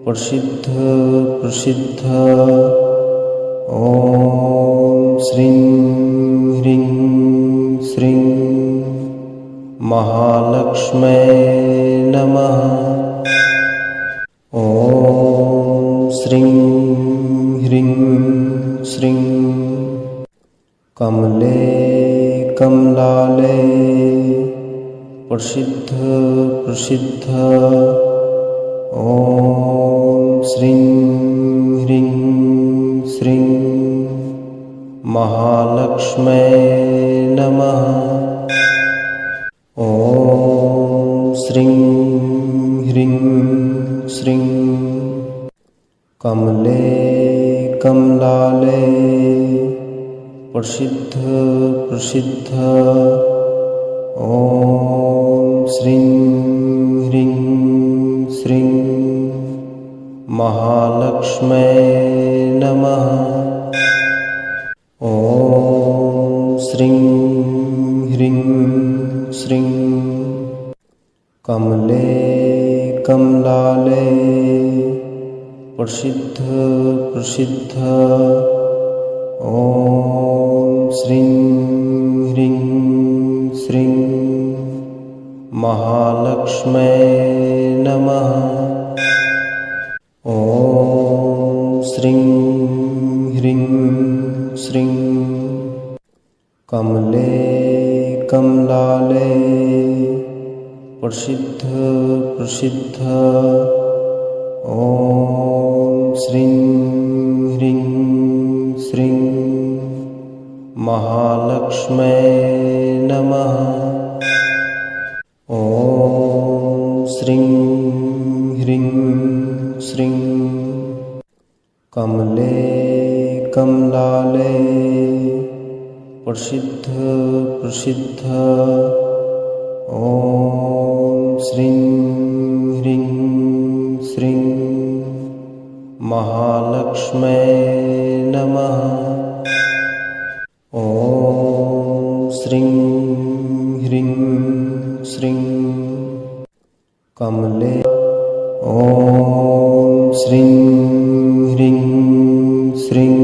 प्रसिद्ध प्रसिद्ध ॐ श्रीं ह्रीं श्रीं महालक्ष्म्यै नमः। ॐ श्रीं ह्रीं श्रीं कमले कमलालये प्रसिद्ध प्रसिद्ध ॐ श्रीं ह्रीं श्रीं महालक्ष्म्यै नमः। ॐ श्रीं ह्रीं श्रीं कमले कमलालये प्रसिद्ध प्रसिद्ध ॐ श्रीं ह्रीं श्रीं महालक्ष्म्यै नमः। ॐ श्रीं ह्रीं श्रीं कमले कमलालये प्रसिद्ध प्रसिद्ध ॐ श्रीं ह्रीं श्रीं महालक्ष्म्यै नमः। ॐ श्रीं ह्रीं श्रीं कमले कमलालये प्रसिद्ध प्रसिद्ध ॐ श्रीं ह्रीं श्रीं महालक्ष्म्यै नमः। ॐ श्रीं ह्रीं श्रीं कमले कमलालये प्रसिद्ध प्रसिद्ध ॐ श्रीं ह्रीं श्रीं महालक्ष्म्यै नमः। ॐ श्रीं ह्रीं श्रीं कमले ॐ श्रीं ह्रीं श्रीं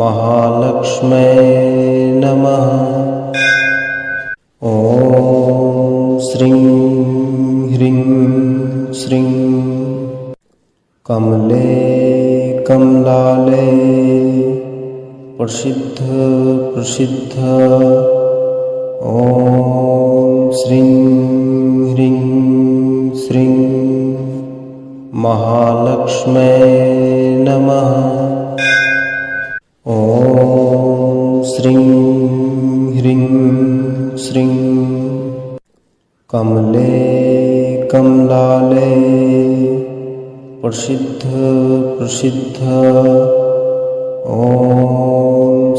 महालक्ष्म्यै नमः। ॐ श्रीं ह्रीं श्रीं कमले कमलालये प्रसिद्ध प्रसिद्ध ॐ श्रीं ह्रीं श्रीं महालक्ष्म्यै नमः। ॐ श्रीं ह्रीं श्रीं कमले कमलालये प्रसिद्ध प्रसिद्ध ॐ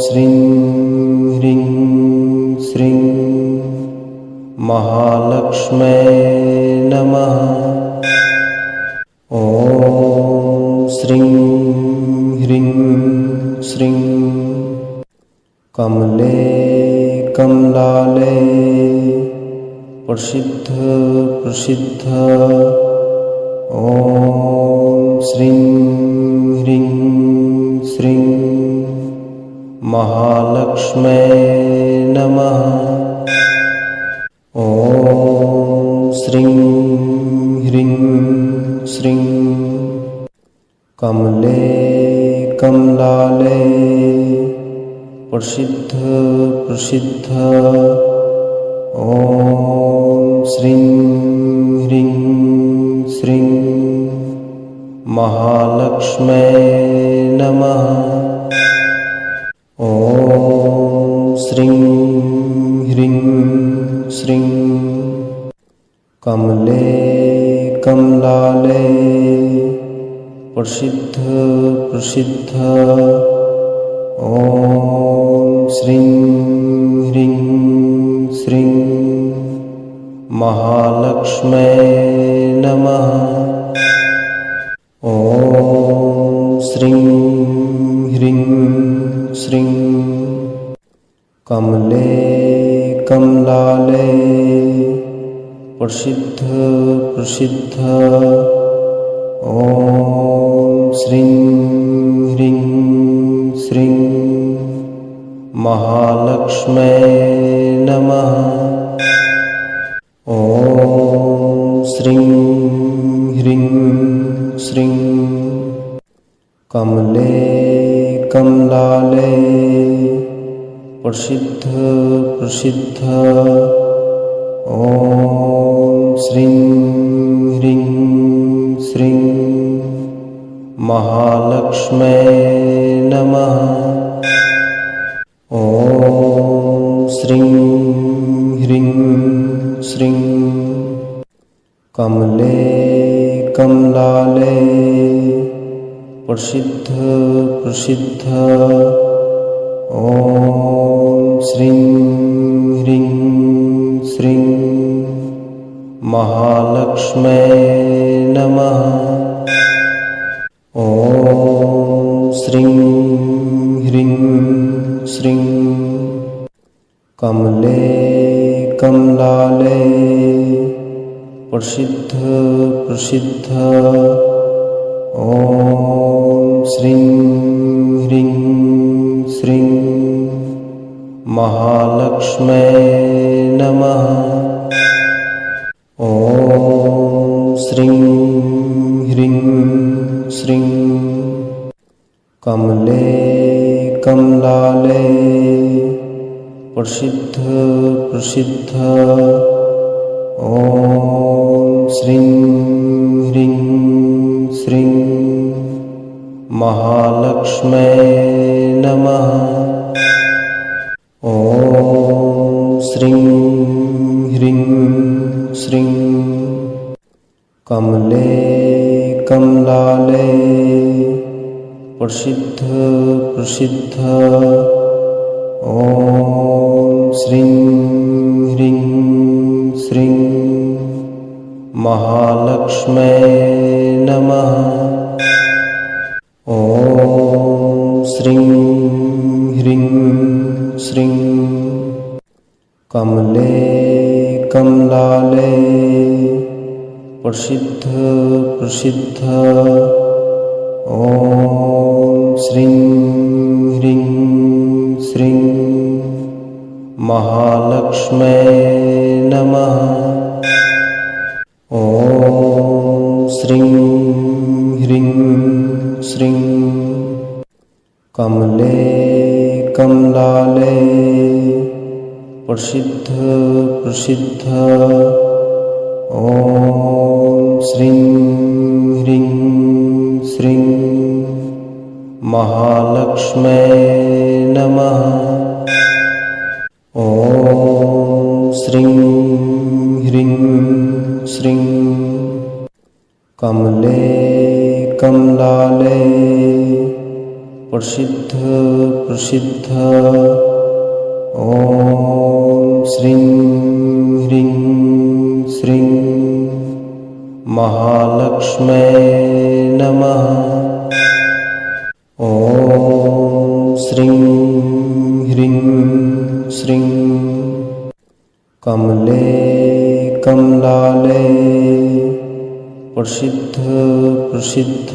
श्रीं ह्रीं श्रीं महालक्ष्म्यै नमः। ॐ श्रीं ह्रीं श्रीं कमले कमलालये प्रसिद्ध प्रसिद्ध ॐ श्रीं ह्रीं श्रीं महालक्ष्म्यै नमः। ॐ श्रीं ह्रीं श्रीं कमले कमलालये प्रसिद्ध प्रसिद्ध ॐ श्रीं ह्रीं श्रीं महालक्ष्म्यै नमः। ॐ श्रीं ह्रीं श्रीं कमले कमलालये प्रसिद्ध प्रसिद्ध ॐ श्रीं ह्रीं श्रीं महालक्ष्म्यै नमः। ॐ श्रीं ह्रीं श्रीं कमले कमलालये प्रसिद्ध प्रसिद्ध ॐ श्रीं ह्रीं श्रीं महालक्ष्मै नमः। ॐ श्रीं ह्रीं श्रीं कमले कमलाले प्रसिद्ध प्रसिद्ध ॐ श्रीं ह्रीं श्रीं महालक्ष्मै नमः। ॐ श्रीं ह्रीं श्रीं कमले कमलाले प्रसिद्ध प्रसिद्ध ॐ श्रीं ह्रीं श्रीं महालक्ष्मै नमः। ॐ श्रीं ह्रीं श्रीं कमले कमलाले प्रसिद्ध प्रसिद्ध ॐ श्रीं ह्रीं श्रीं महालक्ष्मै नमः। ॐ श्रीं ह्रीं श्रीं कमले कमलाले प्रसिद्ध प्रसिद्ध ॐ श्रीं ह्रीं श्रीं महालक्ष्मै नमः। ॐ श्रीं ह्रीं श्रीं कमले कमलाले प्रसिद्ध प्रसिद्ध ॐ श्रीं ह्रीं श्रीं महालक्ष्मै नमः। ॐ श्रीं ह्रीं श्रीं कमले कमलाले प्रसिद्ध प्रसिद्ध ॐ श्रीं ह्रीं श्रीं महालक्ष्मै नमः। ॐ श्रीं ह्रीं श्रीं कमले कमलाले प्रसिद्ध प्रसिद्ध ॐ श्रीं ह्रीं श्रीं महालक्ष्मै नमः। ॐ श्रीं ह्रीं श्रीं कमले कमलाले प्रसिद्ध प्रसिद्ध ॐ श्रीं ह्रीं श्रीं महालक्ष्मै नमः। ॐ श्रीं ह्रीं श्रीं कमले कमलाले प्रसिद्ध प्रसिद्ध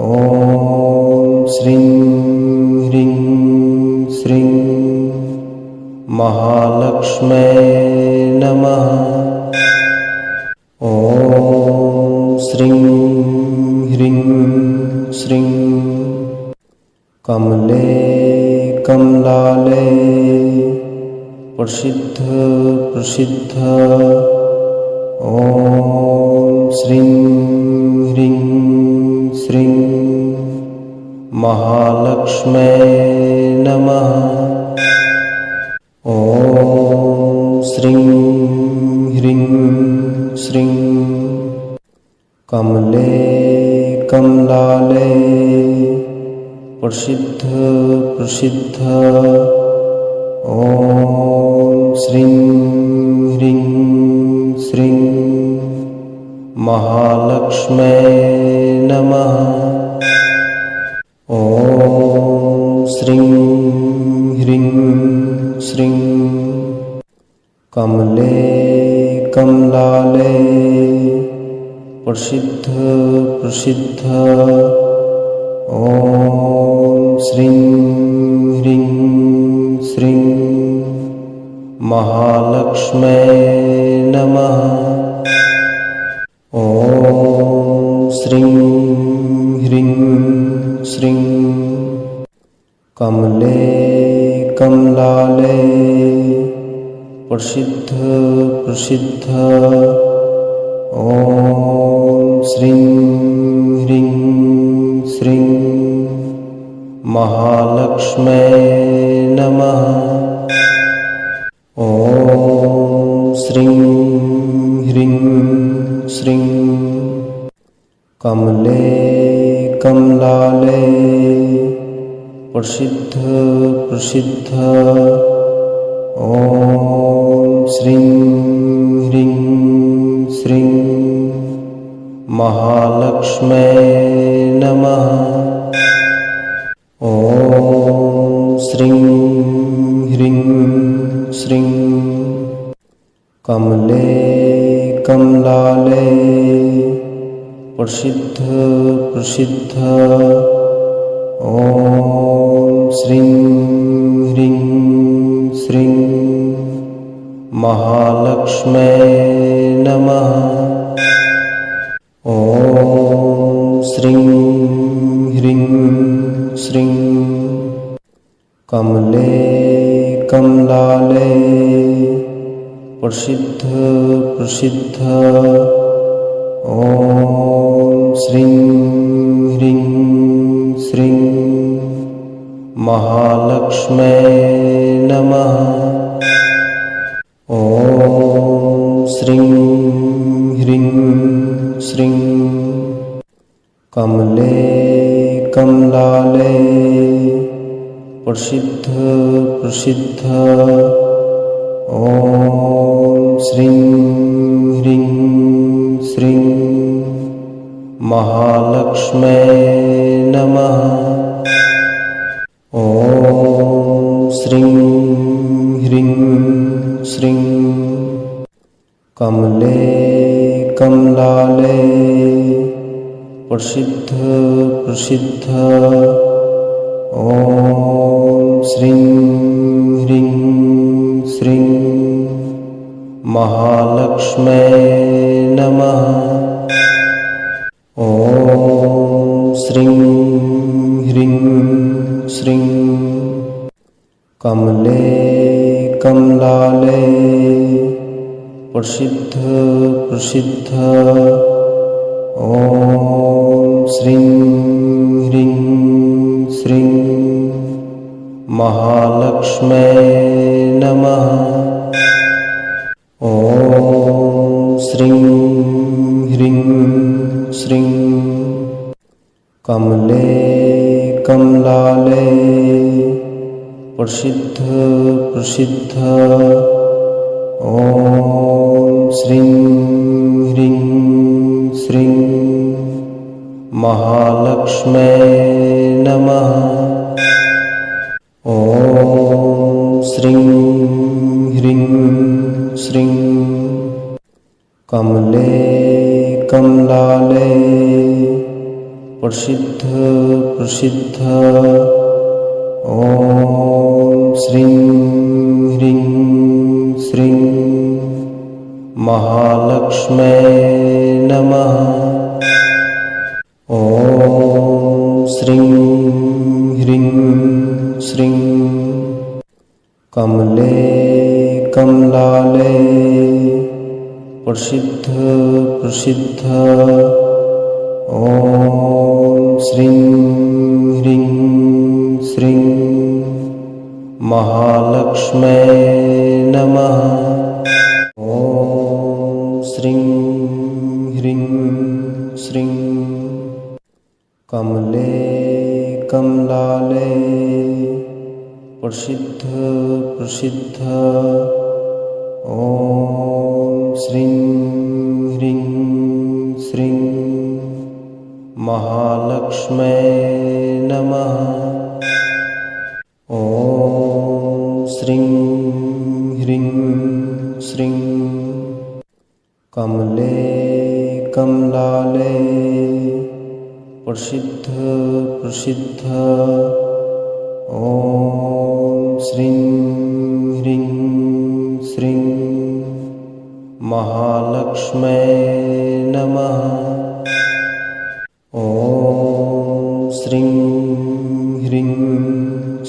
ॐ श्रीं ह्रीं श्रीं महालक्ष्मै नमः। ॐ श्रीं ह्रीं श्रीं कमले कमलाले प्रसिद्ध प्रसिद्ध ॐ श्रीं ह्रीं श्रीं महालक्ष्मै नमः। ॐ श्रीं ह्रीं श्रीं कमले कमलाले प्रसिद्ध प्रसिद्ध ॐ श्रीं ह्रीं श्रीं महालक्ष्मै नमः। ॐ श्रीं ह्रीं श्रीं कमले प्रसिद्ध प्रसिद्ध ॐ श्रीं ह्रीं श्रीं महालक्ष्मै नमः। ॐ श्रीं ह्रीं श्रीं कमले कमलाले प्रसिद्ध प्रसिद्ध ॐ श्रीं ह्रीं श्रीं महालक्ष्मै नमः। ॐ श्रीं ह्रीं श्रीं कमले कमलाले प्रसिद्ध प्रसिद्ध ॐ श्रीं ह्रीं श्रीं महालक्ष्मै नमः। ॐ श्रीं ह्रीं श्रीं कमले कमलाले प्रसिद्ध प्रसिद्ध ॐ श्रीं ह्रीं श्रीं महालक्ष्मै नमः। ॐ श्रीं ह्रीं श्रीं कमले कमलाले प्रसिद्ध प्रसिद्ध ॐ श्रीं ह्रीं श्रीं महालक्ष्मै नमः। ॐ श्रीं ह्रीं श्रीं कमले कमलाले प्रसिद्ध प्रसिद्ध ॐ श्रीं ह्रीं श्रीं महालक्ष्मै नमः। ॐ श्रीं ह्रीं श्रीं कमले कमलाले प्रसिद्ध प्रसिद्ध ॐ श्रीं ह्रीं श्रीं महालक्ष्मै नमः। ॐ श्रीं ह्रीं श्रीं कमले कमलाले प्रसिद्ध प्रसिद्ध ॐ श्रीं ह्रीं श्रीं महालक्ष्मै नमः। ॐ श्रीं ह्रीं श्रीं कमले कमलाले प्रसिद्ध प्रसिद्ध ॐ श्रीं ह्रीं श्रीं महालक्ष्मै नमः। ॐ श्रीं ह्रीं श्रीं कमले कमलाले प्रसिद्ध प्रसिद्ध ॐ श्रीं ह्रीं श्रीं महालक्ष्मै नमः। ॐ श्रीं ह्रीं श्रीं कमले कमलाले प्रसिद्ध प्रसिद्ध ॐ श्रीं ह्रीं श्रीं महालक्ष्मै नमः। ॐ श्रीं ह्रीं श्रीं कमले कमलाले प्रसिद्ध प्रसिद्ध ॐ श्रीं ह्रीं श्रीं महालक्ष्मै नमः। ॐ श्रीं ह्रीं श्रीं कमले कमलाले प्रसिद्ध प्रसिद्ध ॐ श्रीं ह्रीं श्रीं महालक्ष्मै नमः। ॐ श्रीं ह्रीं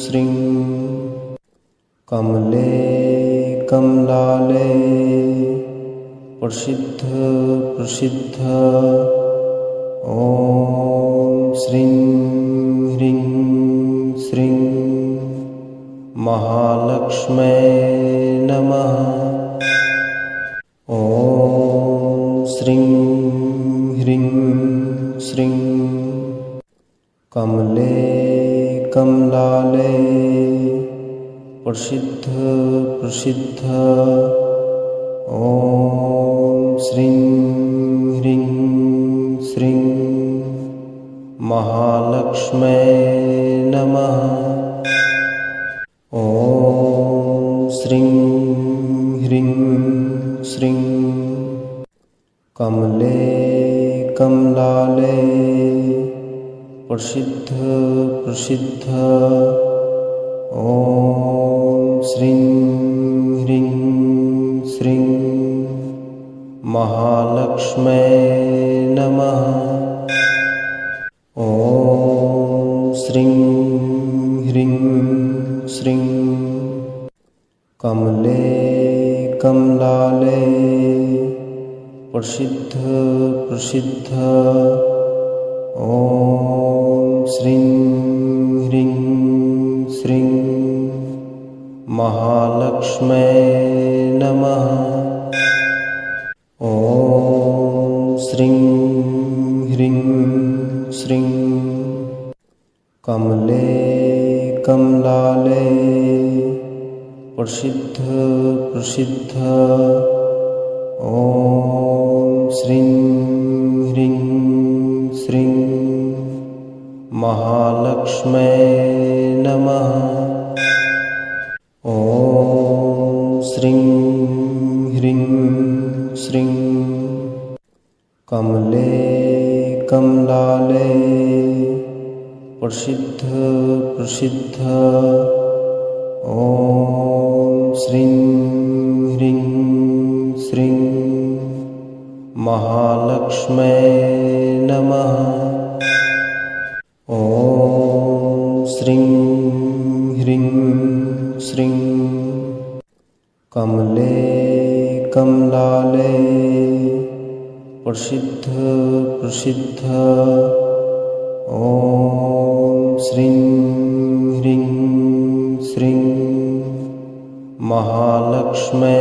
श्रीं कमले कमलाले प्रसिद्ध प्रसिद्ध ॐ श्रीं ह्रीं श्रीं महालक्ष्मै नमः। ॐ श्रीं ह्रीं श्रीं कमले कमलाले प्रसिद्ध प्रसिद्ध ॐ श्रीं ह्रीं श्रीं महालक्ष्मै नमः। ॐ श्रीं ह्रीं श्रीं कमले कमलाले प्रसिद्ध प्रसिद्ध ॐ श्रीं ह्रीं श्रीं महालक्ष्मै नमः। ॐ श्रीं ह्रीं श्रीं कमले कमलाले प्रसिद्ध प्रसिद्ध ॐ श्रीं ह्रीं श्रीं महालक्ष्मै नमः। ॐ श्रीं ह्रीं श्रीं कमले कमलाले प्रसिद्ध प्रसिद्ध ॐ श्रीं ह्रीं श्रीं महालक्ष्मै नमः। ॐ श्रीं ह्रीं श्रीं कमले कमलाले प्रसिद्ध प्रसिद्ध ॐ श्रीं ह्रीं श्रीं महालक्ष्मै नमः। ॐ श्रीं ह्रीं श्रीं कमले कमलाले प्रसिद्ध प्रसिद्ध ॐ श्रीं ह्रीं श्रीं महालक्ष्मै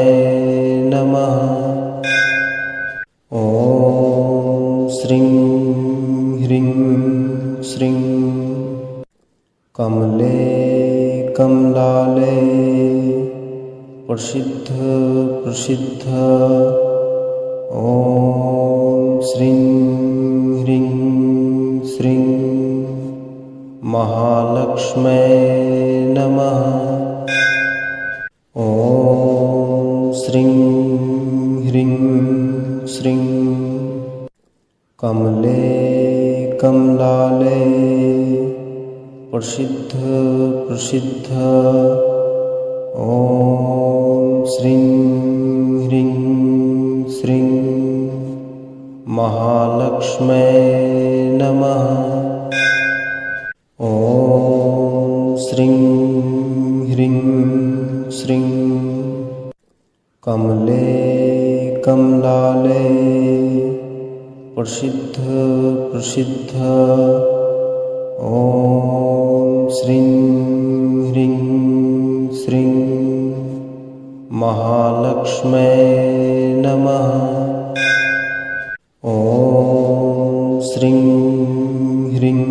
नमः। ॐ श्रीं ह्रीं श्रीं कमले कमलाले प्रसिद्ध प्रसिद्ध ॐ श्रीं ह्रीं श्रीं महालक्ष्मै नमः। ॐ श्रीं ह्रीं श्रीं कमले कमलाले प्रसिद्ध प्रसिद्ध ॐ श्रीं ह्रीं श्रीं महालक्ष्मै नमः। ॐ श्रीं ह्रीं श्रीं कमले कमलाले प्रसिद्ध प्रसिद्ध ॐ श्रीं ह्रीं श्रीं महालक्ष्मै नमः। ॐ श्रीं ह्रीं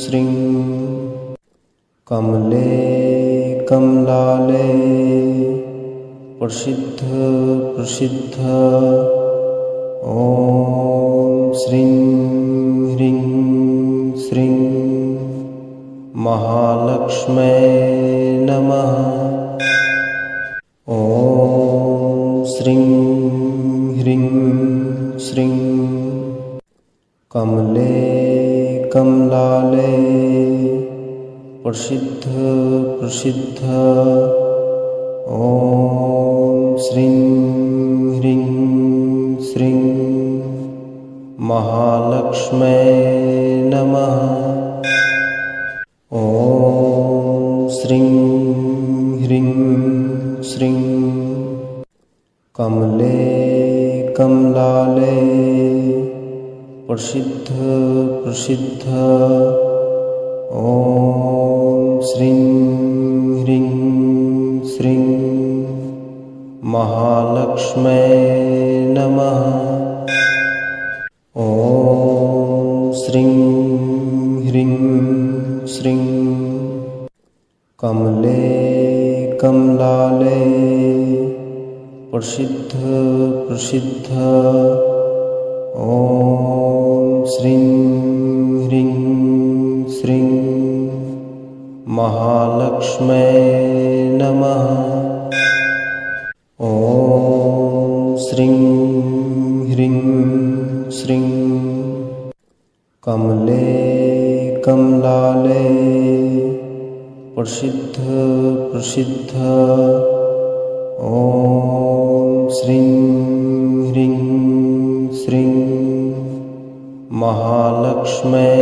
श्रीं कमले कमलाले प्रसिद्ध प्रसिद्ध ॐ श्रीं ह्रीं श्रीं महालक्ष्मै नमः। ॐ श्रीं ह्रीं श्रीं कमले कमलाले प्रसिद्ध प्रसिद्ध ॐ श्रीं ह्रीं श्रीं महालक्ष्मै नमः। ॐ श्रीं ह्रीं श्रीं कमले कमलाले प्रसिद्ध प्रसिद्ध ॐ श्रीं ह्रीं श्रीं महालक्ष्मै नमः। ॐ श्रीं ह्रीं श्रीं कमले कमलाले प्रसिद्ध प्रसिद्ध ॐ श्रीं ह्रीं श्रीं महालक्ष्मै नमः। ॐ श्रीं ह्रीं श्रीं कमले कमलाले प्रसिद्ध प्रसिद्ध ॐ श्रीं ह्रीं श्रीं महालक्ष्मै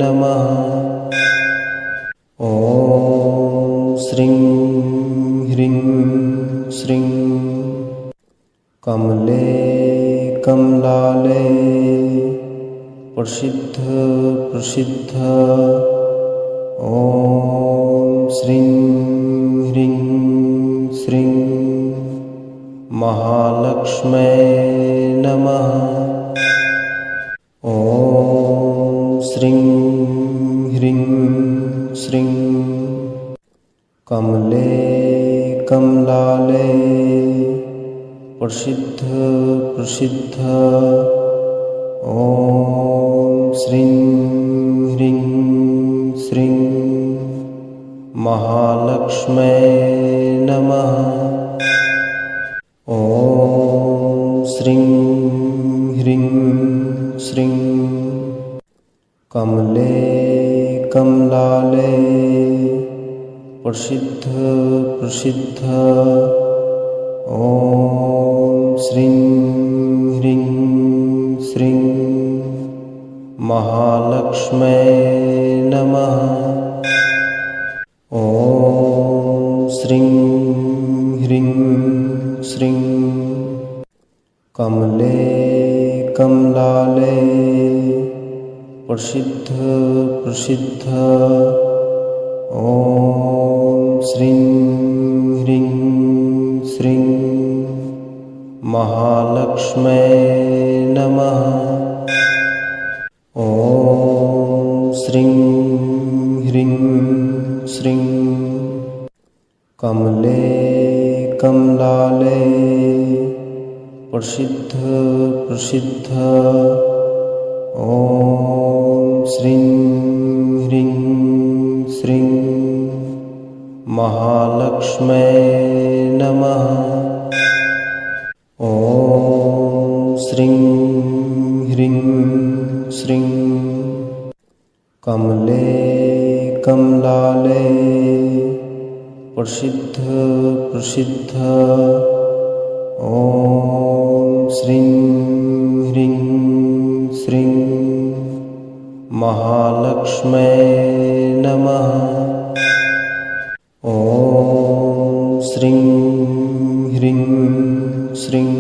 नमः। ॐ श्रीं ह्रीं श्रीं कमले कमलाले प्रसिद्ध प्रसिद्ध ॐ श्रीं ह्रीं श्रीं महालक्ष्मै नमः। ॐ श्रीं ह्रीं श्रीं कमले कमलाले प्रसिद्ध प्रसिद्ध ॐ श्रीं ह्रीं श्रीं महालक्ष्मै नमः। ॐ श्रीं ह्रीं श्रीं कमले कमलाले प्रसिद्ध प्रसिद्ध ॐ श्रीं ह्रीं श्रीं महालक्ष्मै नमः। ॐ श्रीं ह्रीं श्रीं कमले कमलाले प्रसिद्ध प्रसिद्ध ॐ श्रीं ह्रीं श्रीं महालक्ष्मै नमः। ॐ श्रीं ह्रीं श्रीं कमले कमलाले प्रसिद्ध प्रसिद्ध ॐ श्रीं ह्रीं श्रीं महालक्ष्मै नमः। ॐ श्रीं ह्रीं श्रीं कमले कमलाले प्रसिद्ध प्रसिद्ध ॐ श्रीं ह्रीं श्रीं महालक्ष्मै नमः। ॐ श्रीं ह्रीं श्रीं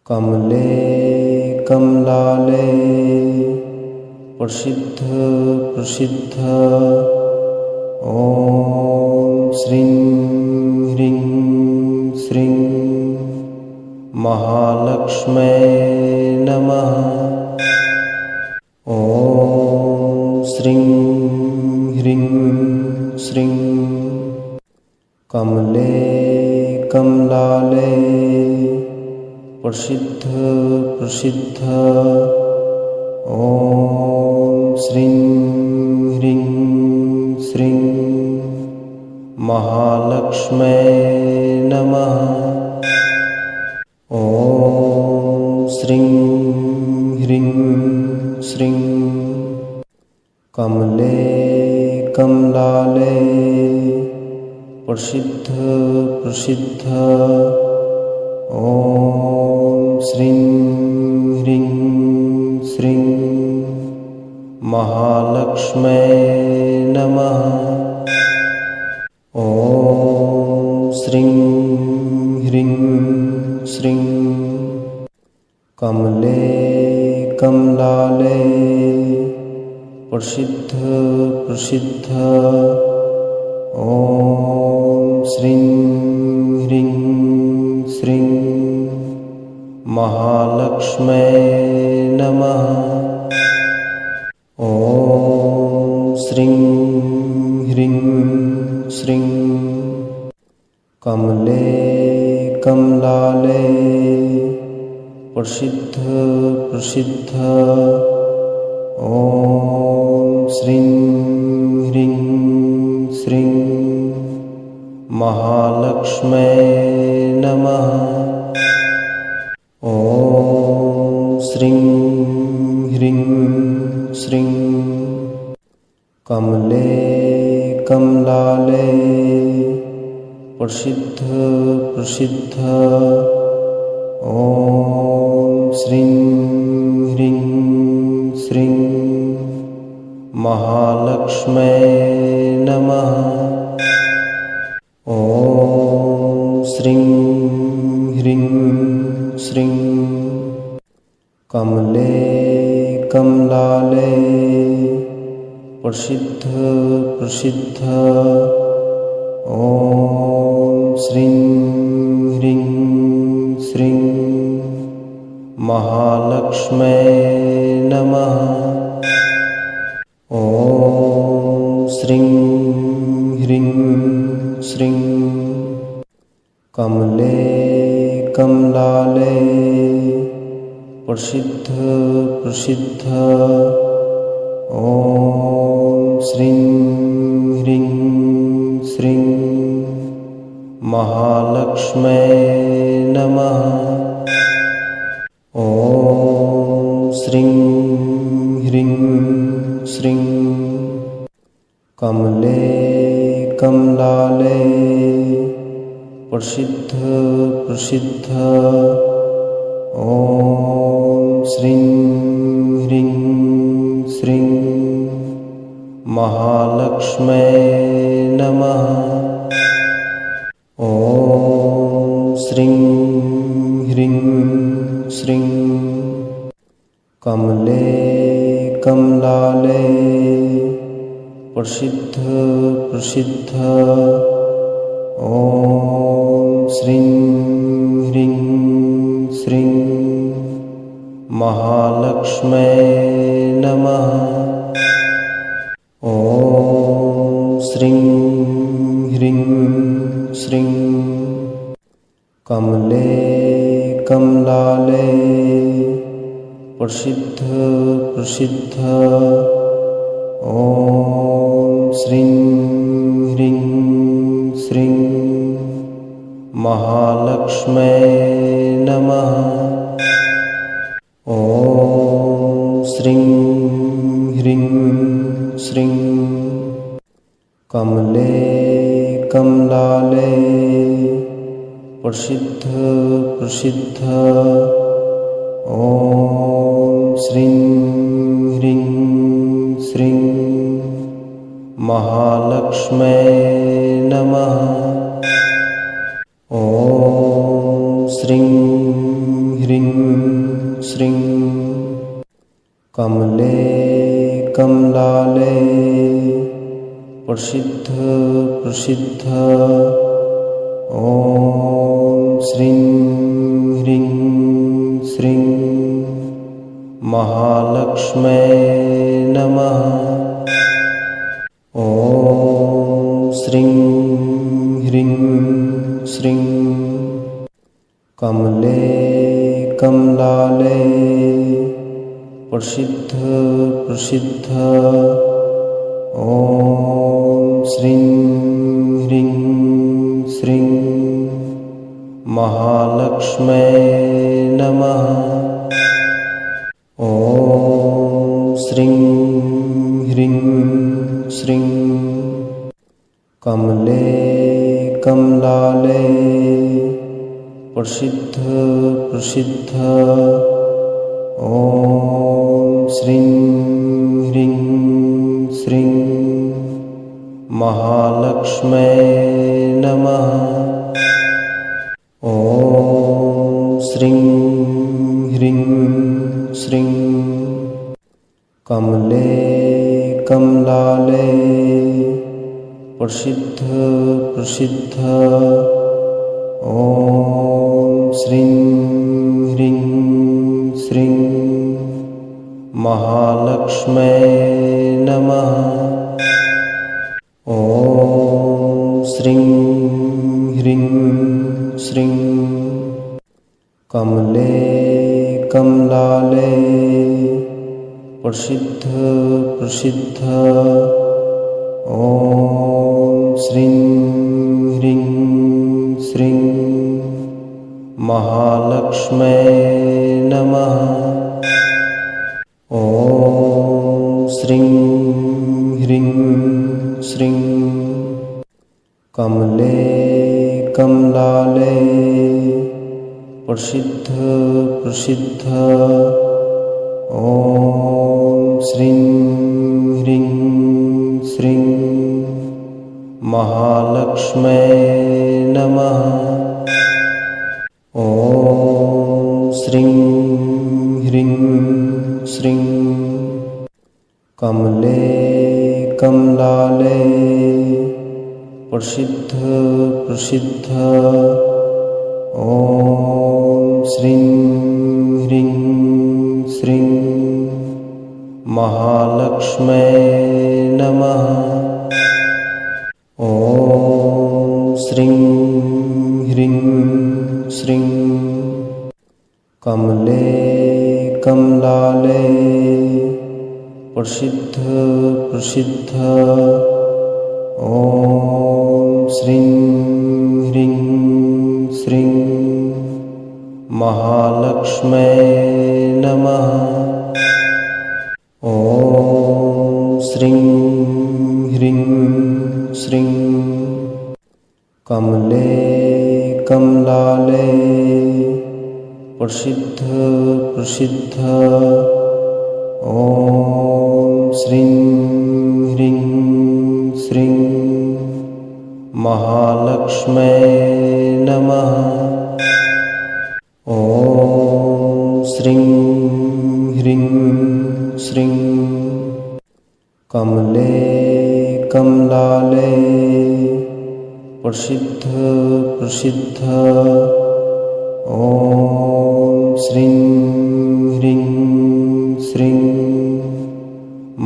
कमले कमलाले प्रसिद्ध प्रसिद्ध ॐ श्रीं ह्रीं श्रीं महालक्ष्मै नमः। ॐ श्रीं ह्रीं श्रीं कमले कमलाले प्रसिद्ध प्रसिद्ध ॐ श्रीं ह्रीं श्रीं महालक्ष्मै नमः। ॐ श्रीं ह्रीं कमले कमलाले प्रसिद्ध प्रसिद्ध ॐ श्रीं ह्रीं श्रीं महालक्ष्म्यै नमः। ॐ श्रीं ह्रीं श्रीं कमले कमलाले प्रसिद्ध प्रसिद्ध ॐ श्रीं ह्रीं श्रीं महालक्ष्म्यै नमः। ॐ श्रीं ह्रीं श्रीं कमले कमलाले प्रसिद्ध प्रसिद्ध ॐ श्रीं ह्रीं श्रीं महालक्ष्म्यै नमः। ॐ श्रीं ह्रीं श्रीं कमले कमलाले प्रसिद्ध प्रसिद्ध ॐ श्रीं ह्रीं श्रीं महालक्ष्म्यै नमः। ॐ श्रीं ह्रीं श्रीं कमले कमलाले प्रसिद्ध प्रसिद्ध ॐ श्रीं ह्रीं श्रीं महालक्ष्म्यै नमः। ॐ श्रीं ह्रीं श्रीं कमले कमलाले प्रसिद्ध प्रसिद्ध ॐ श्रीं ह्रीं श्रीं महालक्ष्म्यै नमः। ॐ श्रीं ह्रीं श्रीं कमले कमलाले प्रसिद्ध प्रसिद्ध ॐ श्रीं ह्रीं श्रीं महालक्ष्म्यै नमः। ॐ श्रीं ह्रीं श्रीं कमले कमलाले प्रसिद्ध प्रसिद्ध ॐ श्रीं ह्रीं श्रीं महालक्ष्म्यै नमः। ॐ श्रीं ह्रीं श्रीं कमले कमलाले प्रसिद्ध प्रसिद्ध ॐ श्रीं ह्रीं श्रीं महालक्ष्म्यै नमः। ॐ श्रीं ह्रीं श्रीं कमले कमलाले प्रसिद्ध प्रसिद्ध ॐ श्रीं ह्रीं श्रीं महालक्ष्म्यै नमः। ॐ श्रीं ह्रीं श्रीं कमले कमलाले प्रसिद्ध प्रसिद्ध ॐ श्रीं ह्रीं श्रीं महालक्ष्म्यै नमः। ॐ श्रीं ह्रीं श्रीं कमले कमलाले प्रसिद्ध प्रसिद्ध ॐ श्रीं ह्रीं श्रीं महालक्ष्म्यै नमः। ॐ श्रीं ह्रीं श्रीं कमले कमलाले प्रसिद्ध प्रसिद्ध ॐ श्रीं ह्रीं श्रीं महालक्ष्मै नमः। ॐ श्रीं ह्रीं श्रीं कमले कमलाले प्रसिद्ध प्रसिद्ध ॐ श्रीं ह्रीं श्रीं महालक्ष्मै नमः। ॐ श्रीं ह्रीं श्रीं कमले कमलाले प्रसिद्ध प्रसिद्ध ॐ श्रीं ह्रीं श्रीं महालक्ष्मै नमः। ॐ श्रीं ह्रीं श्रीं कमले कमलाले प्रसिद्ध प्रसिद्ध ॐ श्रीं ह्रीं श्रीं महालक्ष्मै नमः। ॐ श्रीं ह्रीं श्रीं कमले कमलाले प्रसिद्ध प्रसिद्ध ॐ श्रीं ह्रीं श्रीं महालक्ष्मै नमः। ॐ श्रीं ह्रीं श्रीं कमले कमलाले प्रसिद्ध प्रसिद्ध ॐ श्रीं ह्रीं श्रीं महालक्ष्मै नमः। ॐ श्रीं ह्रीं श्रीं कमले कमलाले प्रसिद्ध प्रसिद्ध ॐ श्रीं ह्रीं श्रीं महालक्ष्मै नमः। ॐ श्रीं ह्रीं श्रीं कमले कमलाले प्रसिद्ध प्रसिद्ध ॐ श्रीं ह्रीं श्रीं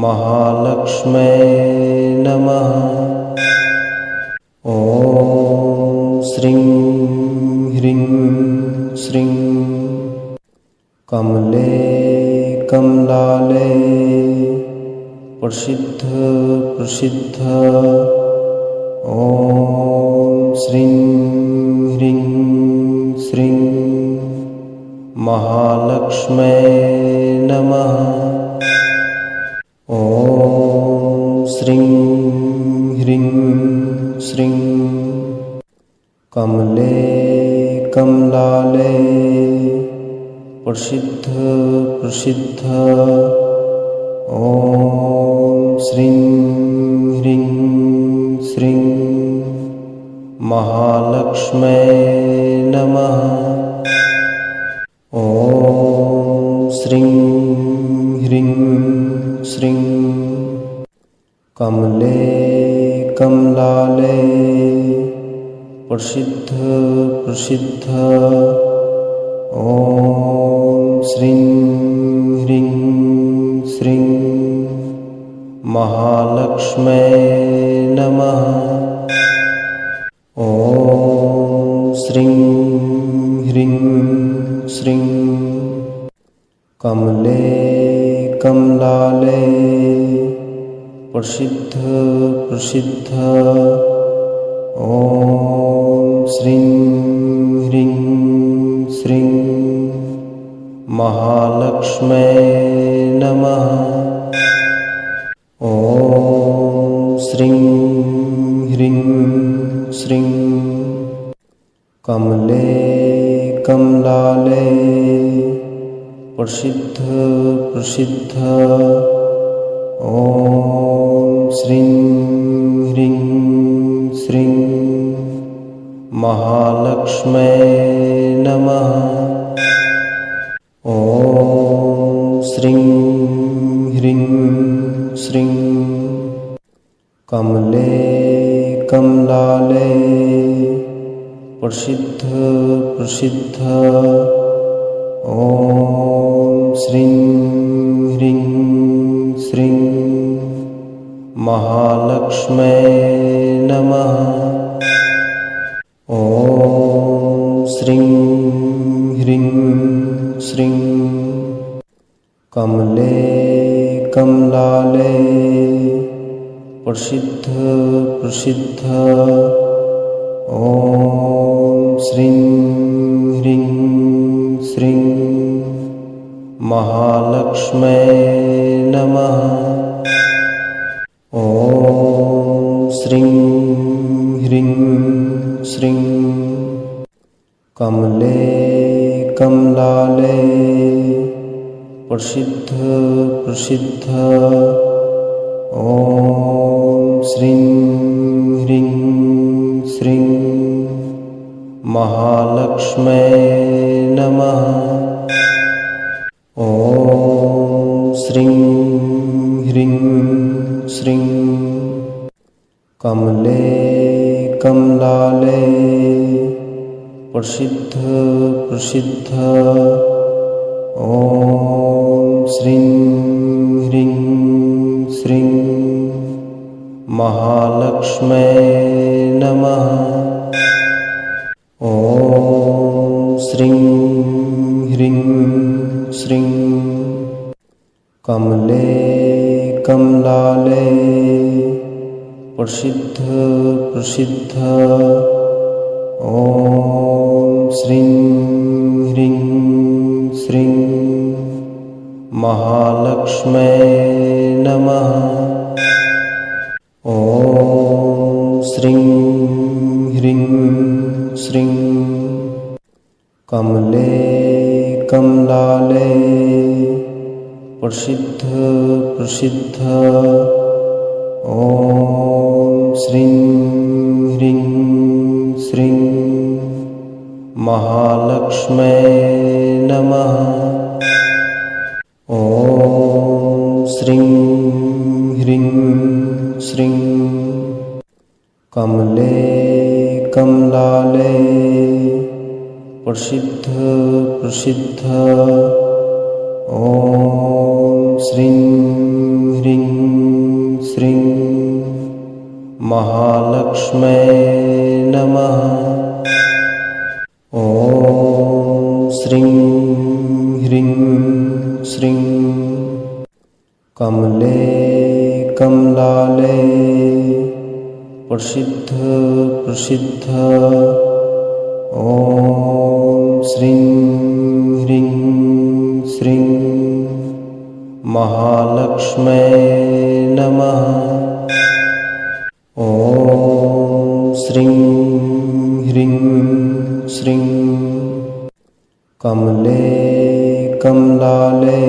महालक्ष्मै नमः। ॐ श्रीं ह्रीं श्रीं कमले कमलाले प्रसिद्ध प्रसिद्ध ॐ श्रीं ह्रीं श्रीं महालक्ष्मै नमः। ॐ श्रीं ह्रीं श्रीं कमले कमलाले प्रसिद्ध प्रसिद्ध ॐ श्रीं ह्रीं श्रीं महालक्ष्मै नमः। ॐ श्रीं ह्रीं श्रीं कमले कमलाले प्रसिद्ध प्रसिद्ध ॐ श्रीं ह्रीं श्रीं महालक्ष्मै नमः। ॐ श्रीं ह्रीं श्रीं कमले कमलाले प्रसिद्ध प्रसिद्ध ॐ श्रीं ह्रीं श्रीं महालक्ष्मै नमः। ॐ श्रीं ह्रीं श्रीं कमले कमलाले प्रसिद्ध प्रसिद्ध ॐ श्रीं ह्रीं श्रीं महालक्ष्मै नमः। ॐ श्रीं ह्रीं श्रीं कमले कमलाले प्रसिद्ध प्रसिद्ध ॐ श्रीं ह्रीं श्रीं महालक्ष्मै नमः। ॐ श्रीं ह्रीं श्रीं कमले कमलाले प्रसिद्ध प्रसिद्ध ॐ श्रीं ह्रीं श्रीं महालक्ष्मै नमः। ॐ श्रीं ह्रीं श्रीं कमले कमलाले प्रसिद्ध प्रसिद्ध ॐ श्रीं ह्रीं श्रीं महालक्ष्मै नमः। ॐ श्रीं ह्रीं श्रीं कमले कमलाले प्रसिद्ध प्रसिद्ध ॐ श्रीं ह्रीं श्रीं महालक्ष्मै नमः। ॐ श्रीं ह्रीं श्रीं कमले कमलाले प्रसिद्ध प्रसिद्ध ॐ श्रीं ह्रीं श्रीं महालक्ष्मै नमः। ॐ श्रीं ह्रीं श्रीं कमले कमलाले प्रसिद्ध प्रसिद्ध ॐ श्रीं ह्रीं श्रीं महालक्ष्मै नमः। ॐ श्रीं ह्रीं श्रीं कमले कमलाले प्रसिद्ध प्रसिद्ध ॐ श्रीं ह्रीं श्रीं महालक्ष्मै नमः। ॐ श्रीं ह्रीं श्रीं कमले कमलाले प्रसिद्ध प्रसिद्ध ॐ श्रीं ह्रीं श्रीं महालक्ष्मै नमः। ॐ श्रीं ह्रीं श्रीं कमले कमलाले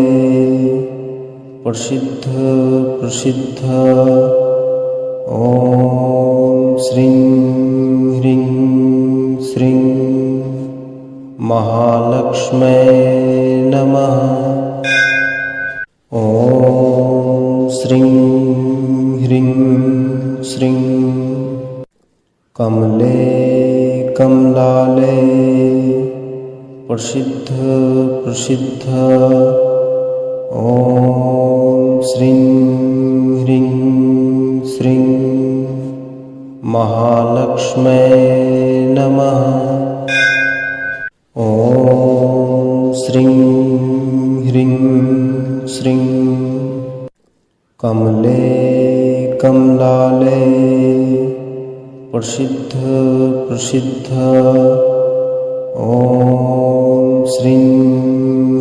प्रसिद्ध प्रसिद्ध ॐ श्रीं ह्रीं श्रीं महालक्ष्मै नमः। ॐ श्रीं ह्रीं श्रीं कमले कमलाले प्रसिद्ध प्रसिद्ध ॐ श्रीं ह्रीं श्रीं महालक्ष्मै नमः। ॐ श्रीं ह्रीं श्रीं कमले कमलाले प्रसिद्ध प्रसिद्ध ॐ श्रीं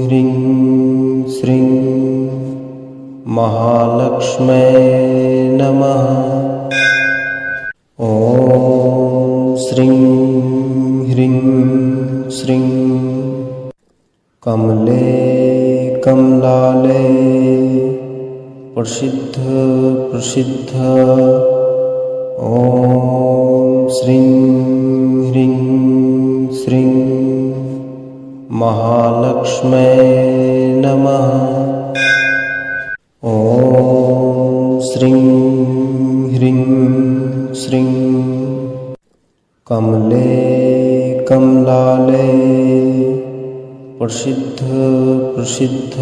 ह्रीं श्रीं महालक्ष्मै नमः। प्रसिद्ध प्रसिद्ध ओम श्रीं ह्रीं श्रीं महालक्ष्मै नमः। ओम श्रीं ह्रीं श्रीं कमले कमलाले प्रसिद्ध प्रसिद्ध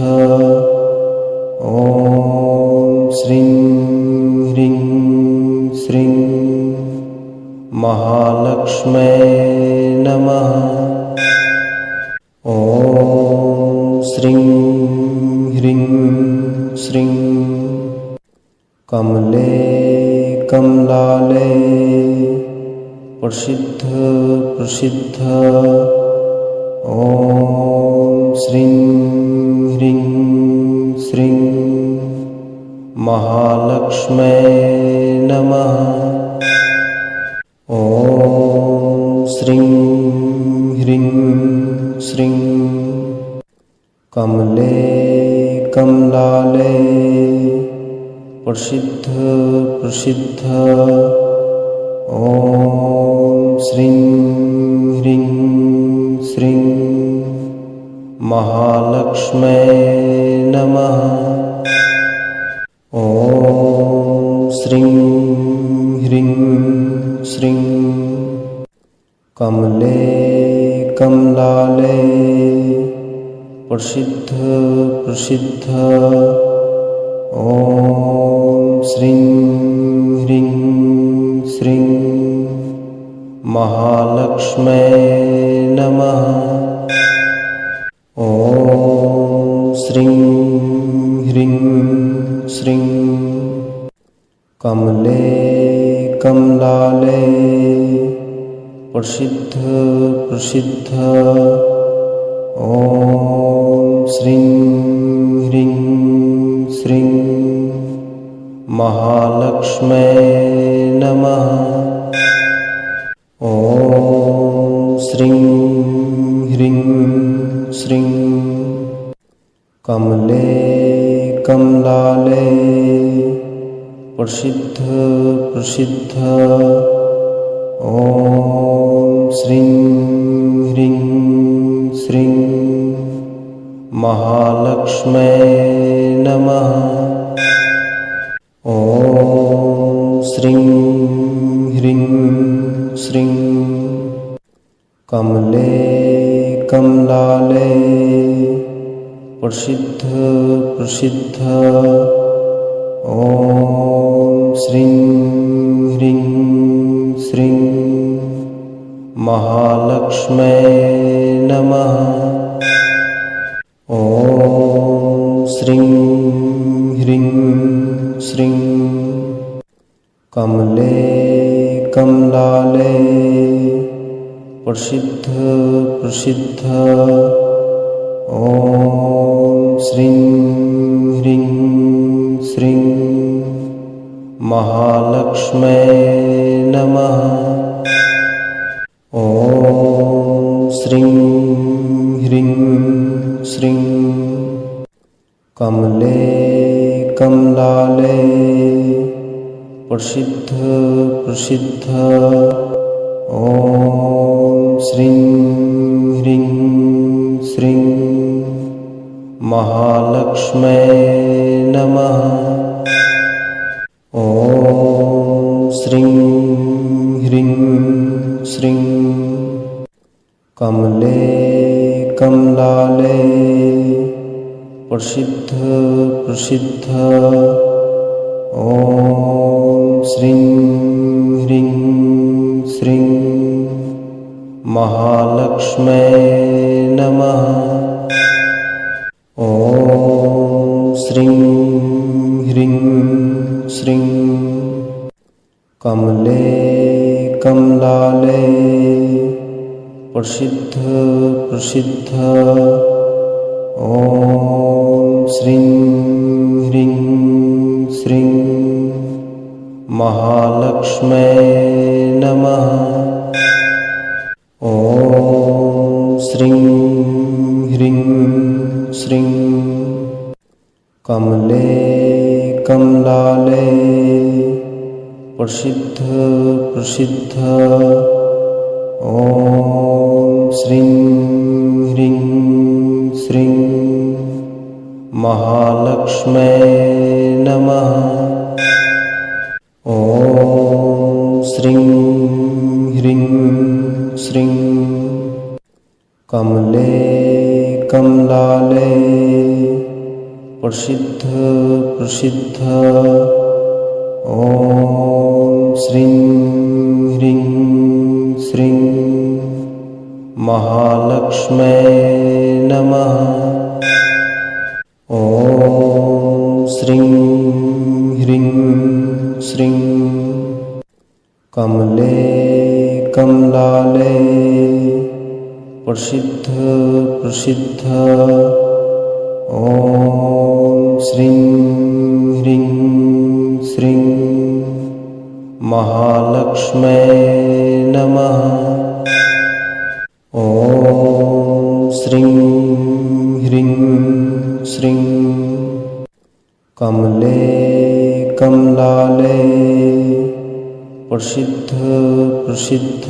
ओम श्रीं ह्रीं श्रीं महालक्ष्मै नमः। ओम श्रीं ह्रीं श्रीं कमले कमलाले प्रसिद्ध प्रसिद्ध ओम श्रीं ह्रीं श्रीं महालक्ष्मै नमः। ओम श्रीं ह्रीं श्रीं कमले कमलाले प्रसिद्ध प्रसिद्ध ओम श्रीं ह्रीं श्रीं महालक्ष्मै नमः। ओम श्रीं ह्रीं श्रीं कमले कमलाले प्रसिद्ध प्रसिद्ध ओम श्रीं ह्रीं श्रीं महालक्ष्मै नमः। ओम श्रीं ह्रीं श्रीं कमले कमलाले प्रसिद्ध प्रसिद्ध ओम श्रीं ह्रीं श्रीं महालक्ष्मै नमः। ओम श्रीं ह्रीं श्रीं कमले कमलाले प्रसिद्ध प्रसिद्ध ओम श्रीं ह्रीं श्रीं महालक्ष्मै नमः। ओम श्रीं ह्रीं श्रीं कमले कमलाले प्रसिद्ध प्रसिद्ध ओम श्रीं ह्रीं श्रीं महालक्ष्मै नमः। ओम श्रीं ह्रीं श्रीं कमले कमलाले प्रसिद्ध प्रसिद्ध ओम श्रीं ह्रीं श्रीं महालक्ष्मै नमः। ओम श्रीं ह्रीं श्रीं कमले कमलाले प्रसिद्ध प्रसिद्ध ओम श्रीं ह्रीं श्रीं महालक्ष्मै नमः। ओम श्रीं ह्रीं श्रीं कमले कमलाले प्रसिद्ध प्रसिद्ध ओम श्रीं ह्रीं श्रीं महालक्ष्मै नमः। ओम श्रीं ह्रीं श्रीं कमले कमलाले प्रसिद्ध प्रसिद्ध ओम श्रीं ह्रीं श्रीं महालक्ष्मै नमः। ओम श्रीं ह्रीं श्रीं कमले कमलालय प्रसिद्ध प्रसिद्ध ॐ श्रीं ह्रीं श्रीं महालक्ष्म्यै नमः। ॐ श्रीं ह्रीं श्रीं कमले कमलालय प्रसिद्ध प्रसिद्ध ॐ श्रीं ह्रीं श्रीं महालक्ष्म्यै नमः। ॐ श्रीं ह्रीं श्रीं कमले कमलालय प्रसिद्ध प्रसिद्ध ॐ श्रीं ह्रीं श्रीं महालक्ष्म्यै नमः। ॐ श्रीं ह्रीं श्रीं कमले कमलालय प्रसिद्ध प्रसिद्ध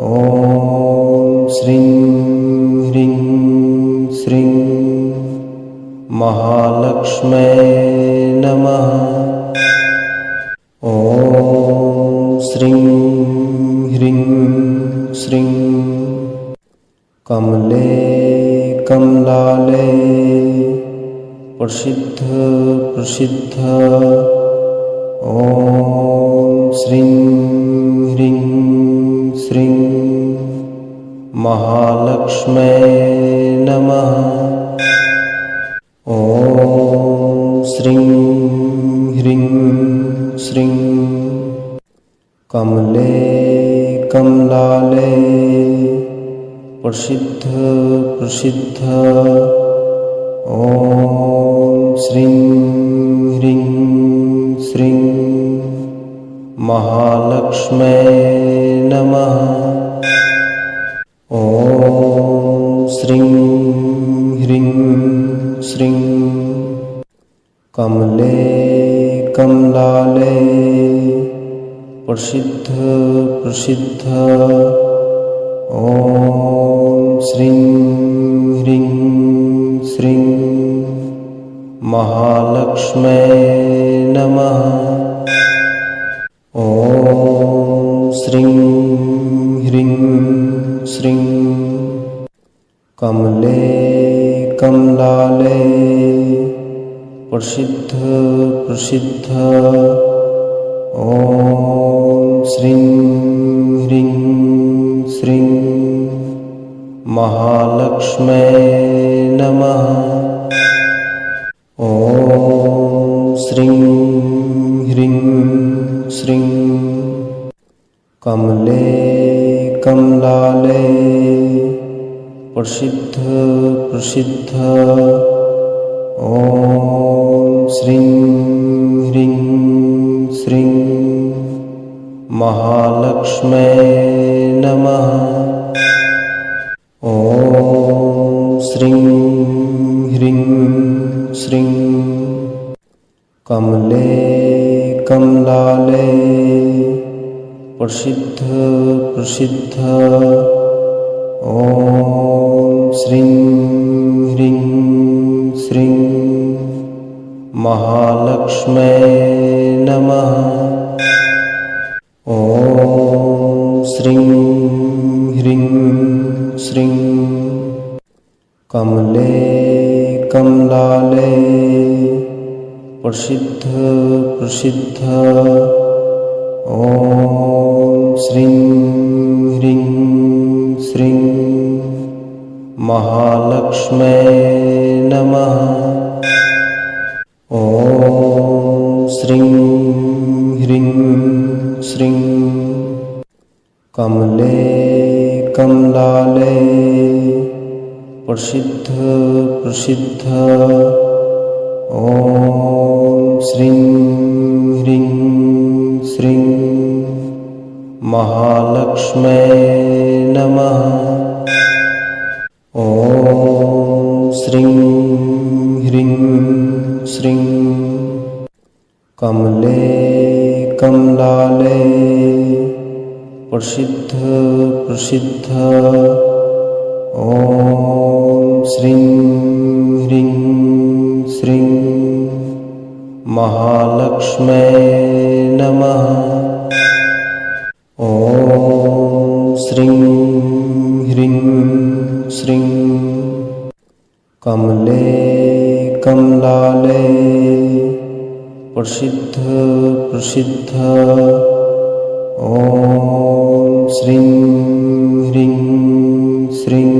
ॐ श्रीं ह्रीं श्रीं महालक्ष्म्यै नमः। ॐ श्रीं ह्रीं श्रीं कमले कमलालय प्रसिद्ध प्रसिद्ध ॐ श्रीं ह्रीं श्रीं महालक्ष्म्यै नमः। ॐ श्रीं ह्रीं श्रीं कमले कमलालय प्रसिद्ध प्रसिद्ध ॐ श्रीं ह्रीं श्रीं महालक्ष्म्यै नमः। ॐ श्रीं ह्रीं श्रीं कमले कमलालय प्रसिद्ध प्रसिद्ध ॐ श्रीं ह्रीं श्रीं महालक्ष्म्यै नमः। ॐ श्रीं ह्रीं श्रीं कमले कमलालय प्रसिद्ध प्रसिद्ध ॐ श्रीं ह्रीं श्रीं महालक्ष्म्यै नमः। ॐ श्रीं ह्रीं श्रीं कमले कमलालय प्रसिद्ध प्रसिद्ध ॐ श्रीं ह्रीं श्रीं महालक्ष्म्यै नमः। ॐ श्रीं ह्रीं श्रीं कमले कमलालय प्रसिद्ध प्रसिद्ध ॐ श्रीं ह्रीं श्रीं महालक्ष्म्यै नमः। ॐ श्रीं ह्रीं श्रीं कमले कमलालय प्रसिद्ध प्रसिद्ध ॐ श्रीं ह्रीं श्रीं महालक्ष्म्यै नमः। ॐ श्रीं ह्रीं श्रीं कमले कमलालय प्रसिद्ध प्रसिद्ध ॐ श्रीं ह्रीं श्रीं महालक्ष्म्यै नमः। ॐ श्रीं ह्रीं श्रीं कमले कमलाले प्रसिद्ध प्रसिद्ध ॐ श्रीं ह्रीं श्रीं महालक्ष्मै नमः। ॐ श्रीं ह्रीं श्रीं कमले कमलाले प्रसिद्ध प्रसिद्ध ॐ श्रीं ह्रीं श्रीं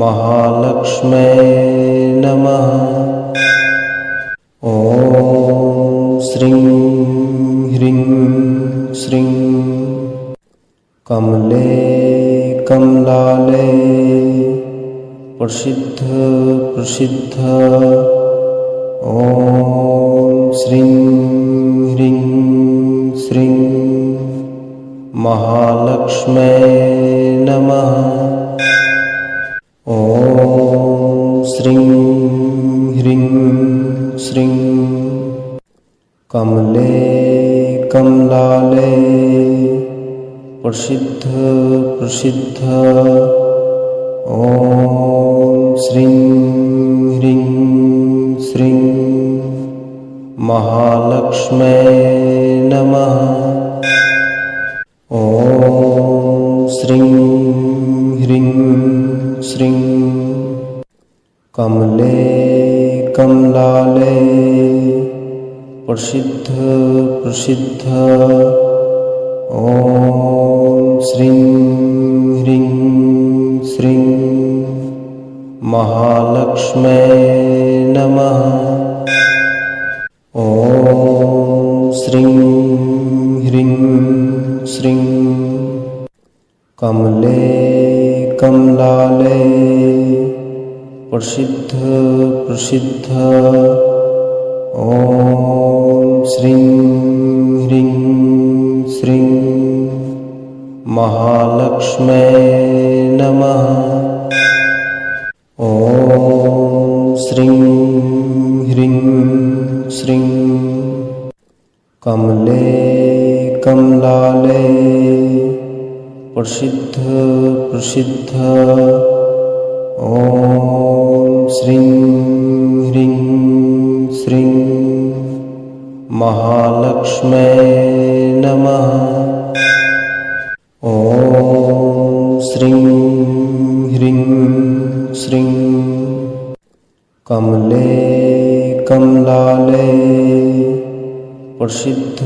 महालक्ष्मै नमः। ॐ श्रीं ह्रीं श्रीं कमले कमलाले प्रसिद्ध प्रसिद्ध ॐ श्रीं ह्रीं श्रीं महालक्ष्मै नमः। ॐ श्रीं ह्रीं श्रीं कमले कमलाले प्रसिद्ध प्रसिद्ध ॐ श्रीं ह्रीं श्रीं महालक्ष्मै नमः। ॐ श्रीं ह्रीं श्रीं कमले कमलाले प्रसिद्ध प्रसिद्ध ॐ श्रीं ह्रीं श्रीं महालक्ष्मै नमः। ॐ श्रीं ह्रीं श्रीं कमले कमलाले प्रसिद्ध प्रसिद्ध ॐ श्रीं ह्रीं श्रीं महालक्ष्मै नमः। ॐ श्रीं ह्रीं श्रीं कमले कमलाले प्रसिद्ध प्रसिद्ध ॐ श्रीं ह्रीं श्रीं महालक्ष्मै नमः। ॐ श्रीं ह्रीं श्रीं कमले कमलाले प्रसिद्ध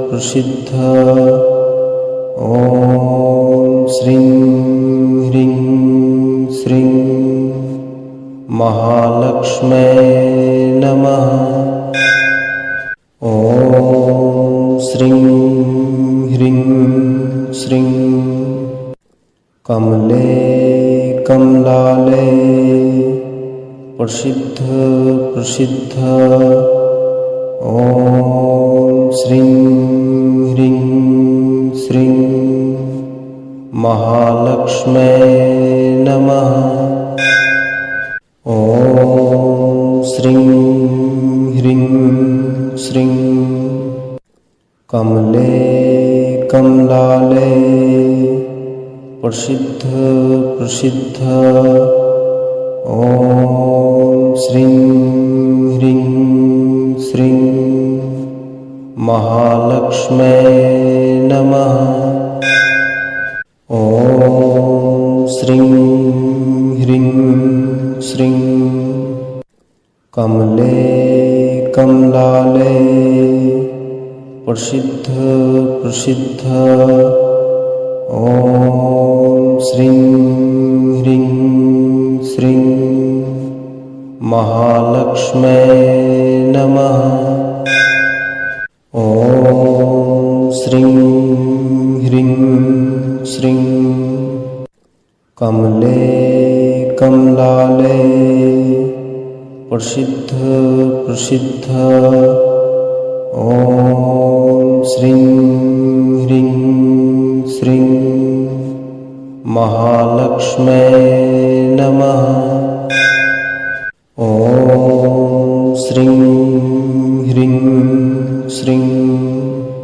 प्रसिद्ध ॐ श्रीं ह्रीं श्रीं महालक्ष्मै नमः। ॐ श्रीं ह्रीं श्रीं कमले कमलाले प्रसिद्ध प्रसिद्ध ॐ श्रीं ह्रीं श्रीं महालक्ष्मै नमः। ॐ श्रीं ह्रीं श्रीं कमले कमलाले प्रसिद्ध प्रसिद्ध ॐ श्रीं ह्रीं श्रीं महालक्ष्मै नमः। ॐ श्रीं ह्रीं श्रीं कमले कमलाले प्रसिद्ध प्रसिद्ध ॐ श्रीं ह्रीं श्रीं महालक्ष्मै नमः। ॐ श्रीं ह्रीं श्रीं कमले कमलाले प्रसिद्ध प्रसिद्ध ॐ श्रीं ह्रीं श्रीं महालक्ष्मै नमः। ॐ श्रीं ह्रीं श्रीं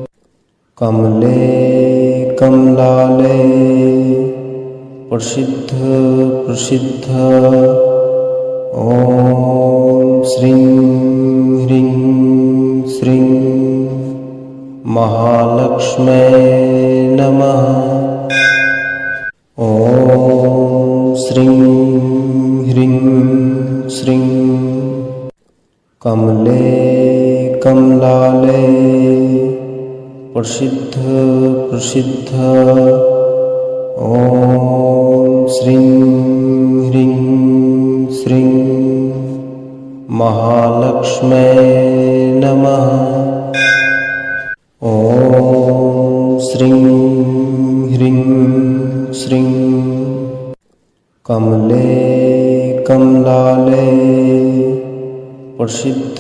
कमले कमलालये प्रसिद्ध प्रसिद्ध ॐ श्रीं ह्रीं श्रीं महालक्ष्म्यै नमः। ॐ श्रीं ह्रीं श्रीं कमले कमलालये प्रसिद्ध प्रसिद्ध ॐ श्रीं ह्रीं श्रीं महालक्ष्म्यै नमः। ॐ श्रीं ह्रीं श्रीं कमले कमलालये प्रसिद्ध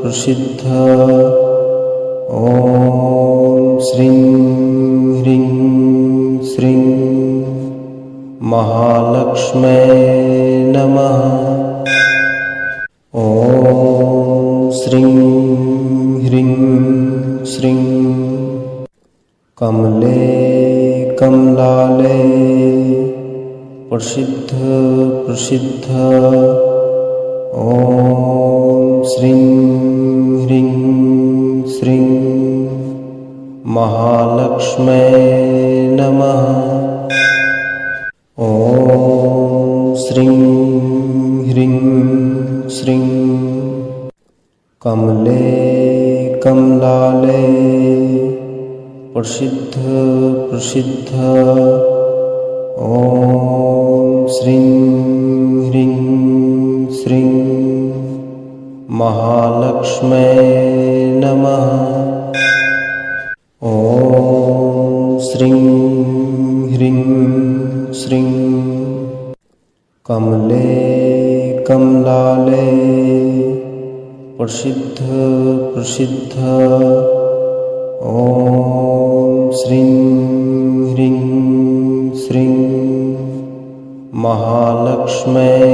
प्रसिद्ध ॐ श्रीं ह्रीं श्रीं महालक्ष्म्यै नमः। ॐ श्रीं ह्रीं श्रीं कमले कमलालये प्रसिद्ध प्रसिद्ध ॐ श्रीं ह्रीं श्रीं महालक्ष्म्यै नमः। ॐ श्रीं ह्रीं श्रीं कमले कमलालये प्रसिद्ध प्रसिद्ध ॐ श्रीं ह्रीं श्रीं महालक्ष्म्यै नमः। ॐ श्रीं ह्रीं श्रीं कमले कमलालये प्रसिद्ध प्रसिद्ध ॐ श्रीं ह्रीं श्रीं महालक्ष्म्यै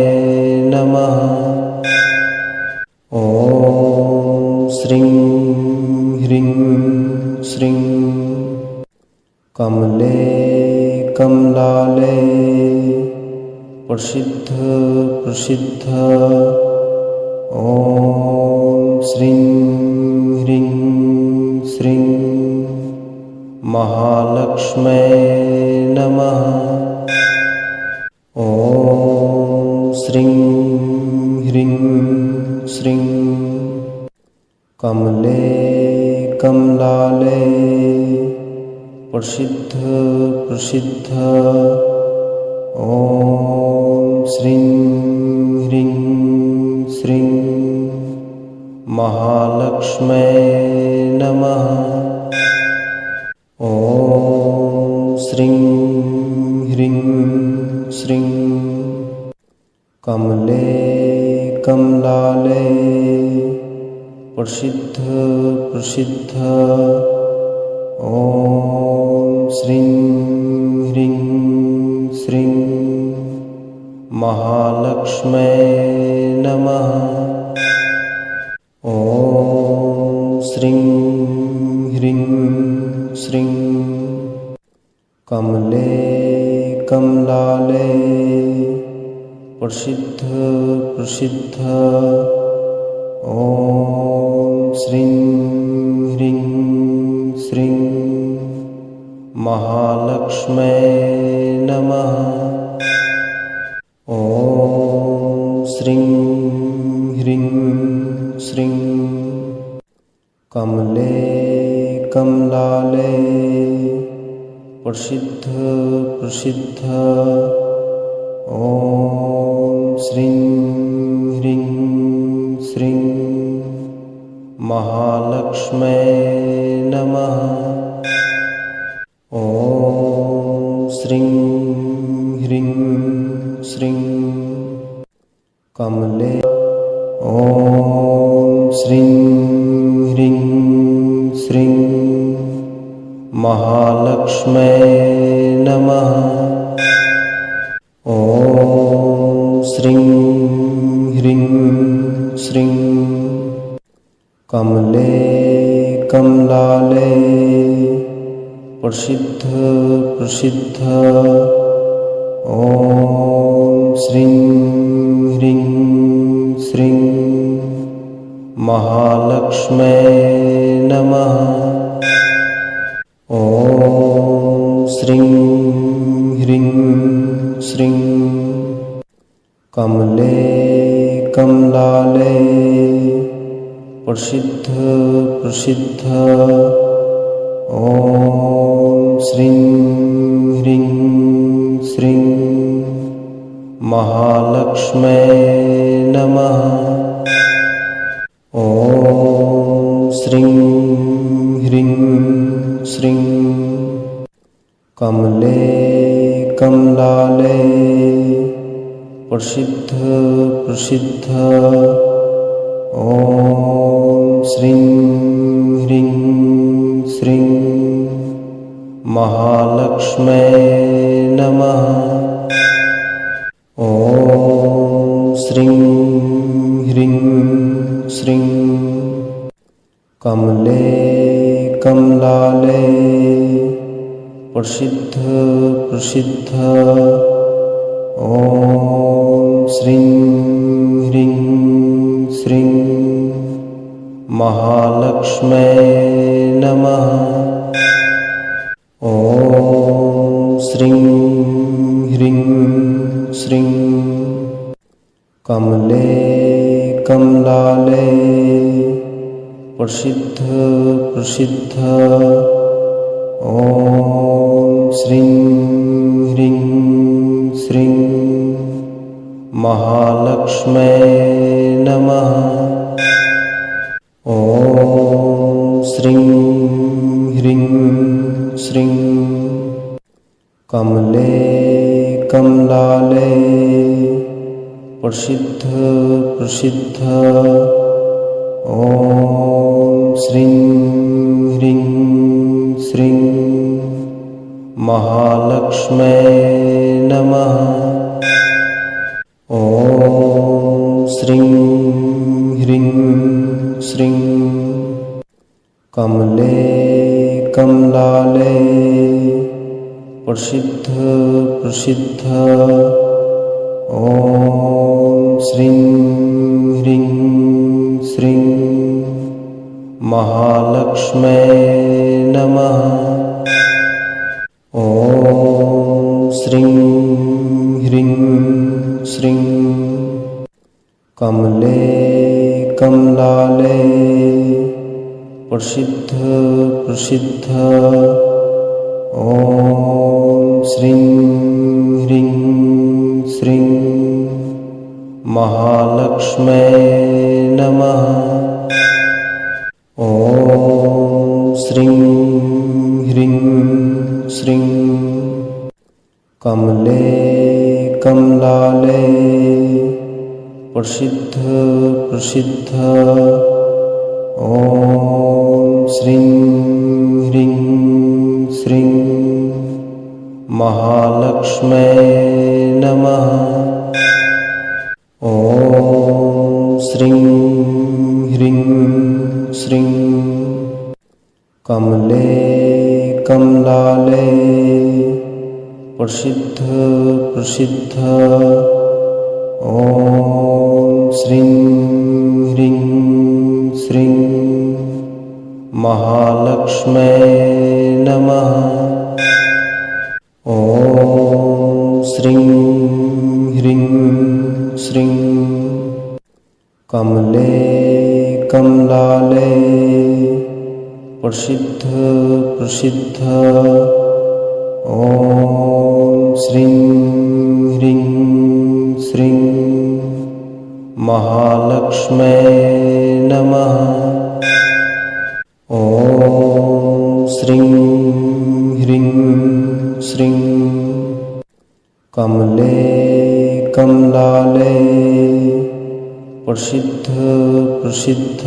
नमः। ॐ श्रीं ह्रीं श्रीं कमले कमलालये प्रसिद्ध प्रसिद्ध ॐ श्रीं ह्रीं श्रीं महालक्ष्म्यै नमः। ॐ श्रीं ह्रीं श्रीं कमले कमलालये प्रसिद्ध प्रसिद्ध ॐ श्रीं ह्रीं श्रीं महालक्ष्म्यै नमः। ॐ श्रीं ह्रीं श्रीं कमले कमलालये प्रसिद्ध प्रसिद्ध ॐ श्रीं ह्रीं श्रीं महालक्ष्म्यै नमः। ॐ श्रीं ह्रीं श्रीं कमले कमलालये प्रसिद्ध प्रसिद्ध ॐ श्रीं ह्रीं श्रीं महालक्ष्म्यै नमः। ॐ श्रीं ह्रीं श्रीं कमले कमलालये प्रसिद्ध प्रसिद्ध ॐ श्रीं ह्रीं श्रीं महालक्ष्म्यै नमः। ॐ श्रीं ह्रीं श्रीं कमले ॐ श्रीं ह्रीं श्रीं महालक्ष्म्यै नमः। ॐ श्रीं ह्रीं श्रीं कमले कमलाले प्रसिद्ध प्रसिद्ध ॐ श्रीं ह्रीं श्रीं महालक्ष्मै नमः। ॐ श्रीं ह्रीं श्रीं कमले कमलाले प्रसिद्ध प्रसिद्ध ॐ श्रीं ह्रीं श्रीं महालक्ष्मै नमः। ॐ श्रीं ह्रीं श्रीं कमले कमलाले प्रसिद्ध प्रसिद्ध ॐ श्रीं ह्रीं श्रीं महालक्ष्मै नमः। ॐ श्रीं ह्रीं श्रीं कमले कमलाले प्रसिद्ध प्रसिद्ध ॐ श्रीं ह्रीं श्रीं महालक्ष्मै नमः। ॐ श्रीं ह्रीं श्रीं कमले कमलाले प्रसिद्ध प्रसिद्ध ॐ श्रीं ह्रीं श्रीं महालक्ष्मै नमः। ॐ श्रीं ह्रीं श्रीं कमले कमलाले प्रसिद्ध प्रसिद्ध ॐ श्रीं ह्रीं श्रीं महालक्ष्मै नमः। ॐ श्रीं ह्रीं श्रीं कमले कमलाले प्रसिद्ध प्रसिद्ध ॐ श्रीं ह्रीं श्रीं महालक्ष्मै नमः। ॐ श्रीं ह्रीं श्रीं कमले कमलाले प्रसिद्ध प्रसिद्ध ॐ श्रीं ह्रीं श्रीं महालक्ष्मै नमः। ॐ श्रीं ह्रीं श्रीं कमले कमलाले प्रसिद्ध प्रसिद्ध ॐ श्रीं ह्रीं श्रीं महालक्ष्मै नमः। ॐ श्रीं ह्रीं श्रीं कमले कमलाले प्रसिद्ध प्रसिद्ध ॐ श्रीं ह्रीं श्रीं महालक्ष्मै नमः। ॐ श्रीं ह्रीं श्रीं कमले कमलाले प्रसिद्ध प्रसिद्ध ॐ श्रीं ह्रीं श्रीं महालक्ष्मै नमः। ॐ श्रीं ह्रीं श्रीं कमले कमलाले प्रसिद्ध प्रसिद्ध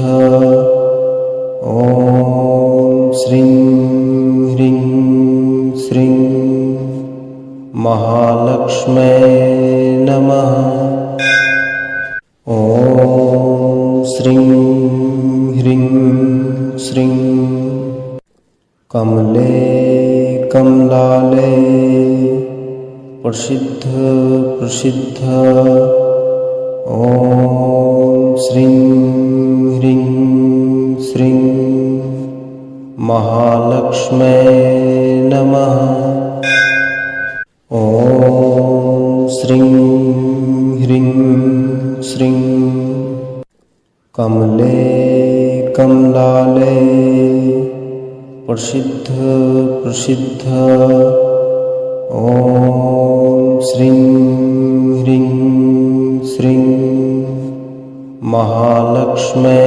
ॐ श्रीं ह्रीं श्रीं महालक्ष्मै नमः। ॐ श्रीं ह्रीं श्रीं कमले कमलाले प्रसिद्ध प्रसिद्ध ॐ श्रीं ह्रीं श्रीं महालक्ष्मै नमः। ॐ श्रीं ह्रीं श्रीं कमले कमलाले प्रसिद्ध प्रसिद्ध ॐ श्रीं ह्रीं श्रीं महालक्ष्मै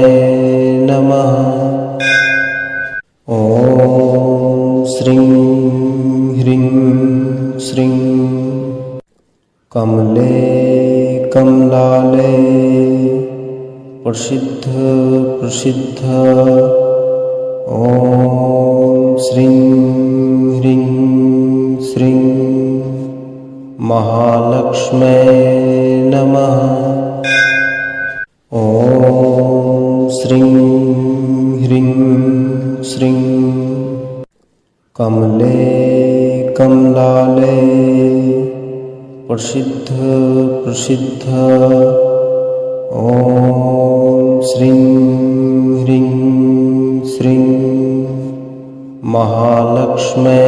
नमः। ॐ श्रीं ह्रीं श्रीं कमले कमलाले प्रसिद्ध प्रसिद्ध ॐ श्रीं ह्रीं श्रीं महालक्ष्मै नमः। ॐ श्रीं ह्रीं श्रीं कमले कमलाले प्रसिद्ध प्रसिद्ध ॐ श्रीं ह्रीं श्रीं महालक्ष्मै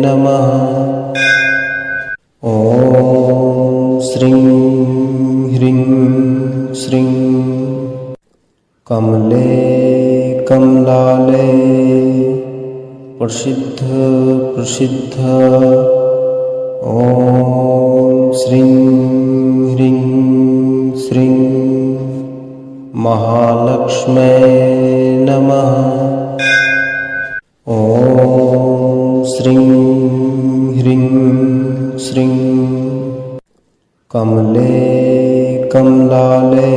नमः। ॐ श्रीं ह्रीं श्रीं कमले कमलाले प्रसिद्ध प्रसिद्ध ॐ श्रीं ह्रीं श्रीं महालक्ष्मै नमः। ॐ श्रीं ह्रीं श्रीं कमले कमलाले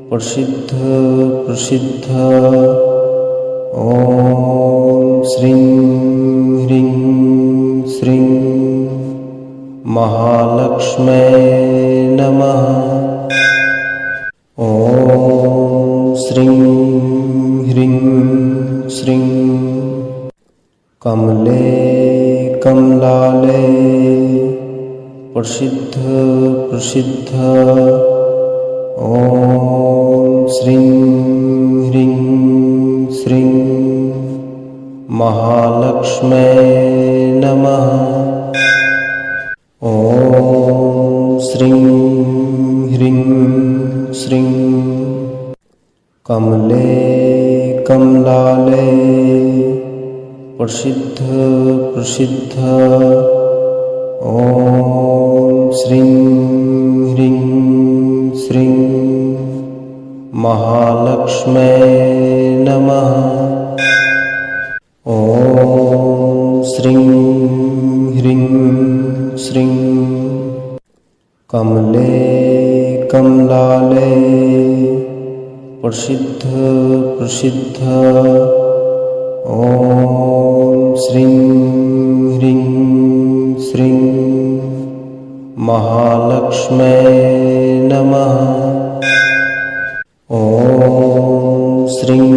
प्रसिद्ध प्रसिद्ध ॐ श्रीं ह्रीं श्रीं महालक्ष्मै नमः। ॐ श्रीं ह्रीं श्रीं कमले कमलाले प्रसिद्ध प्रसिद्ध ॐ श्रीं ह्रीं श्रीं महालक्ष्मै नमः। ॐ श्रीं ह्रीं श्रीं कमले कमलाले प्रसिद्ध प्रसिद्ध ॐ श्रीं ह्रीं श्रीं महालक्ष्मै नमः। ॐ श्रीं ह्रीं श्रीं कमले कमलाले प्रसिद्ध प्रसिद्ध ॐ श्रीं ह्रीं श्रीं महालक्ष्मै नमः। ॐ श्रीं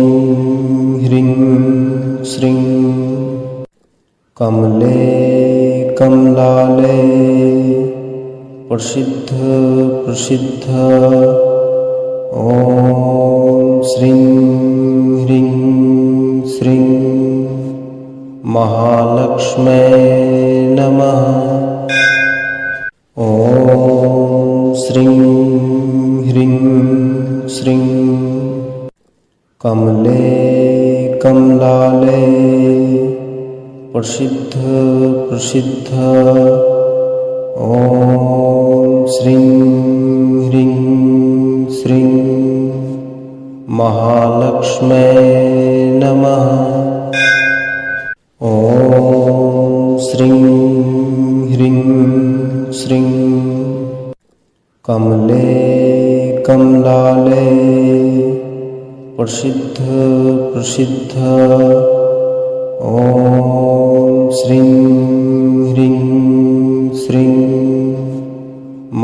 ह्रीं श्रीं कमले कमलाले प्रसिद्ध प्रसिद्ध ॐ श्रीं ह्रीं श्रीं महालक्ष्मै नमः। ॐ श्रीं ह्रीं श्रीं कमले कमलाले प्रसिद्ध प्रसिद्ध ॐ श्रीं ह्रीं श्रीं महालक्ष्मै नमः। ॐ श्रीं ह्रीं श्रीं कमले कमलाले प्रसिद्ध प्रसिद्ध ॐ श्रीं ह्रीं श्रीं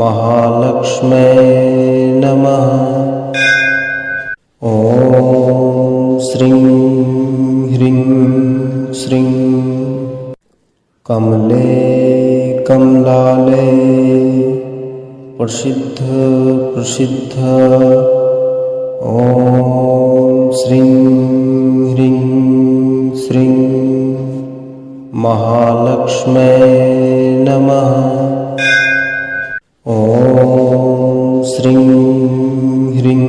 महालक्ष्मै नमः। ॐ श्रीं ह्रीं श्रीं कमले कमलाले प्रसिद्ध प्रसिद्ध ॐ श्रीं ह्रीं श्रीं महालक्ष्मै नमः। ॐ श्रीं ह्रीं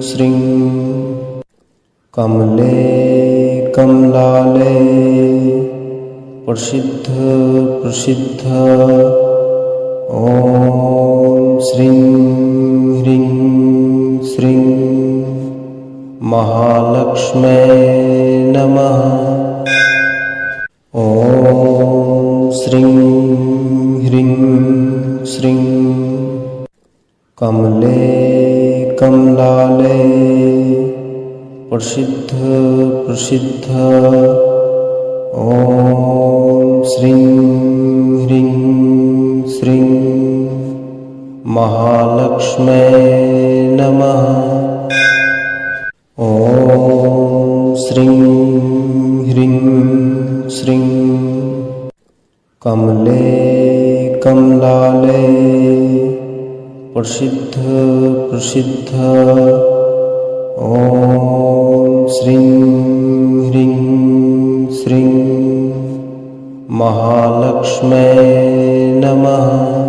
श्रीं कमले कमलाले प्रसिद्ध प्रसिद्ध ॐ श्रीं ह्रीं श्रीं महालक्ष्मै नमः। ॐ श्रीं ह्रीं श्रीं कमले कमलाले प्रसिद्ध प्रसिद्ध ॐ श्रीं ह्रीं श्रीं महालक्ष्मै नमः। ॐ श्रीं ह्रीं श्रीं कमले कमलाले प्रसिद्ध प्रसिद्ध ॐ श्रीं ह्रीं श्रीं महालक्ष्मै नमः।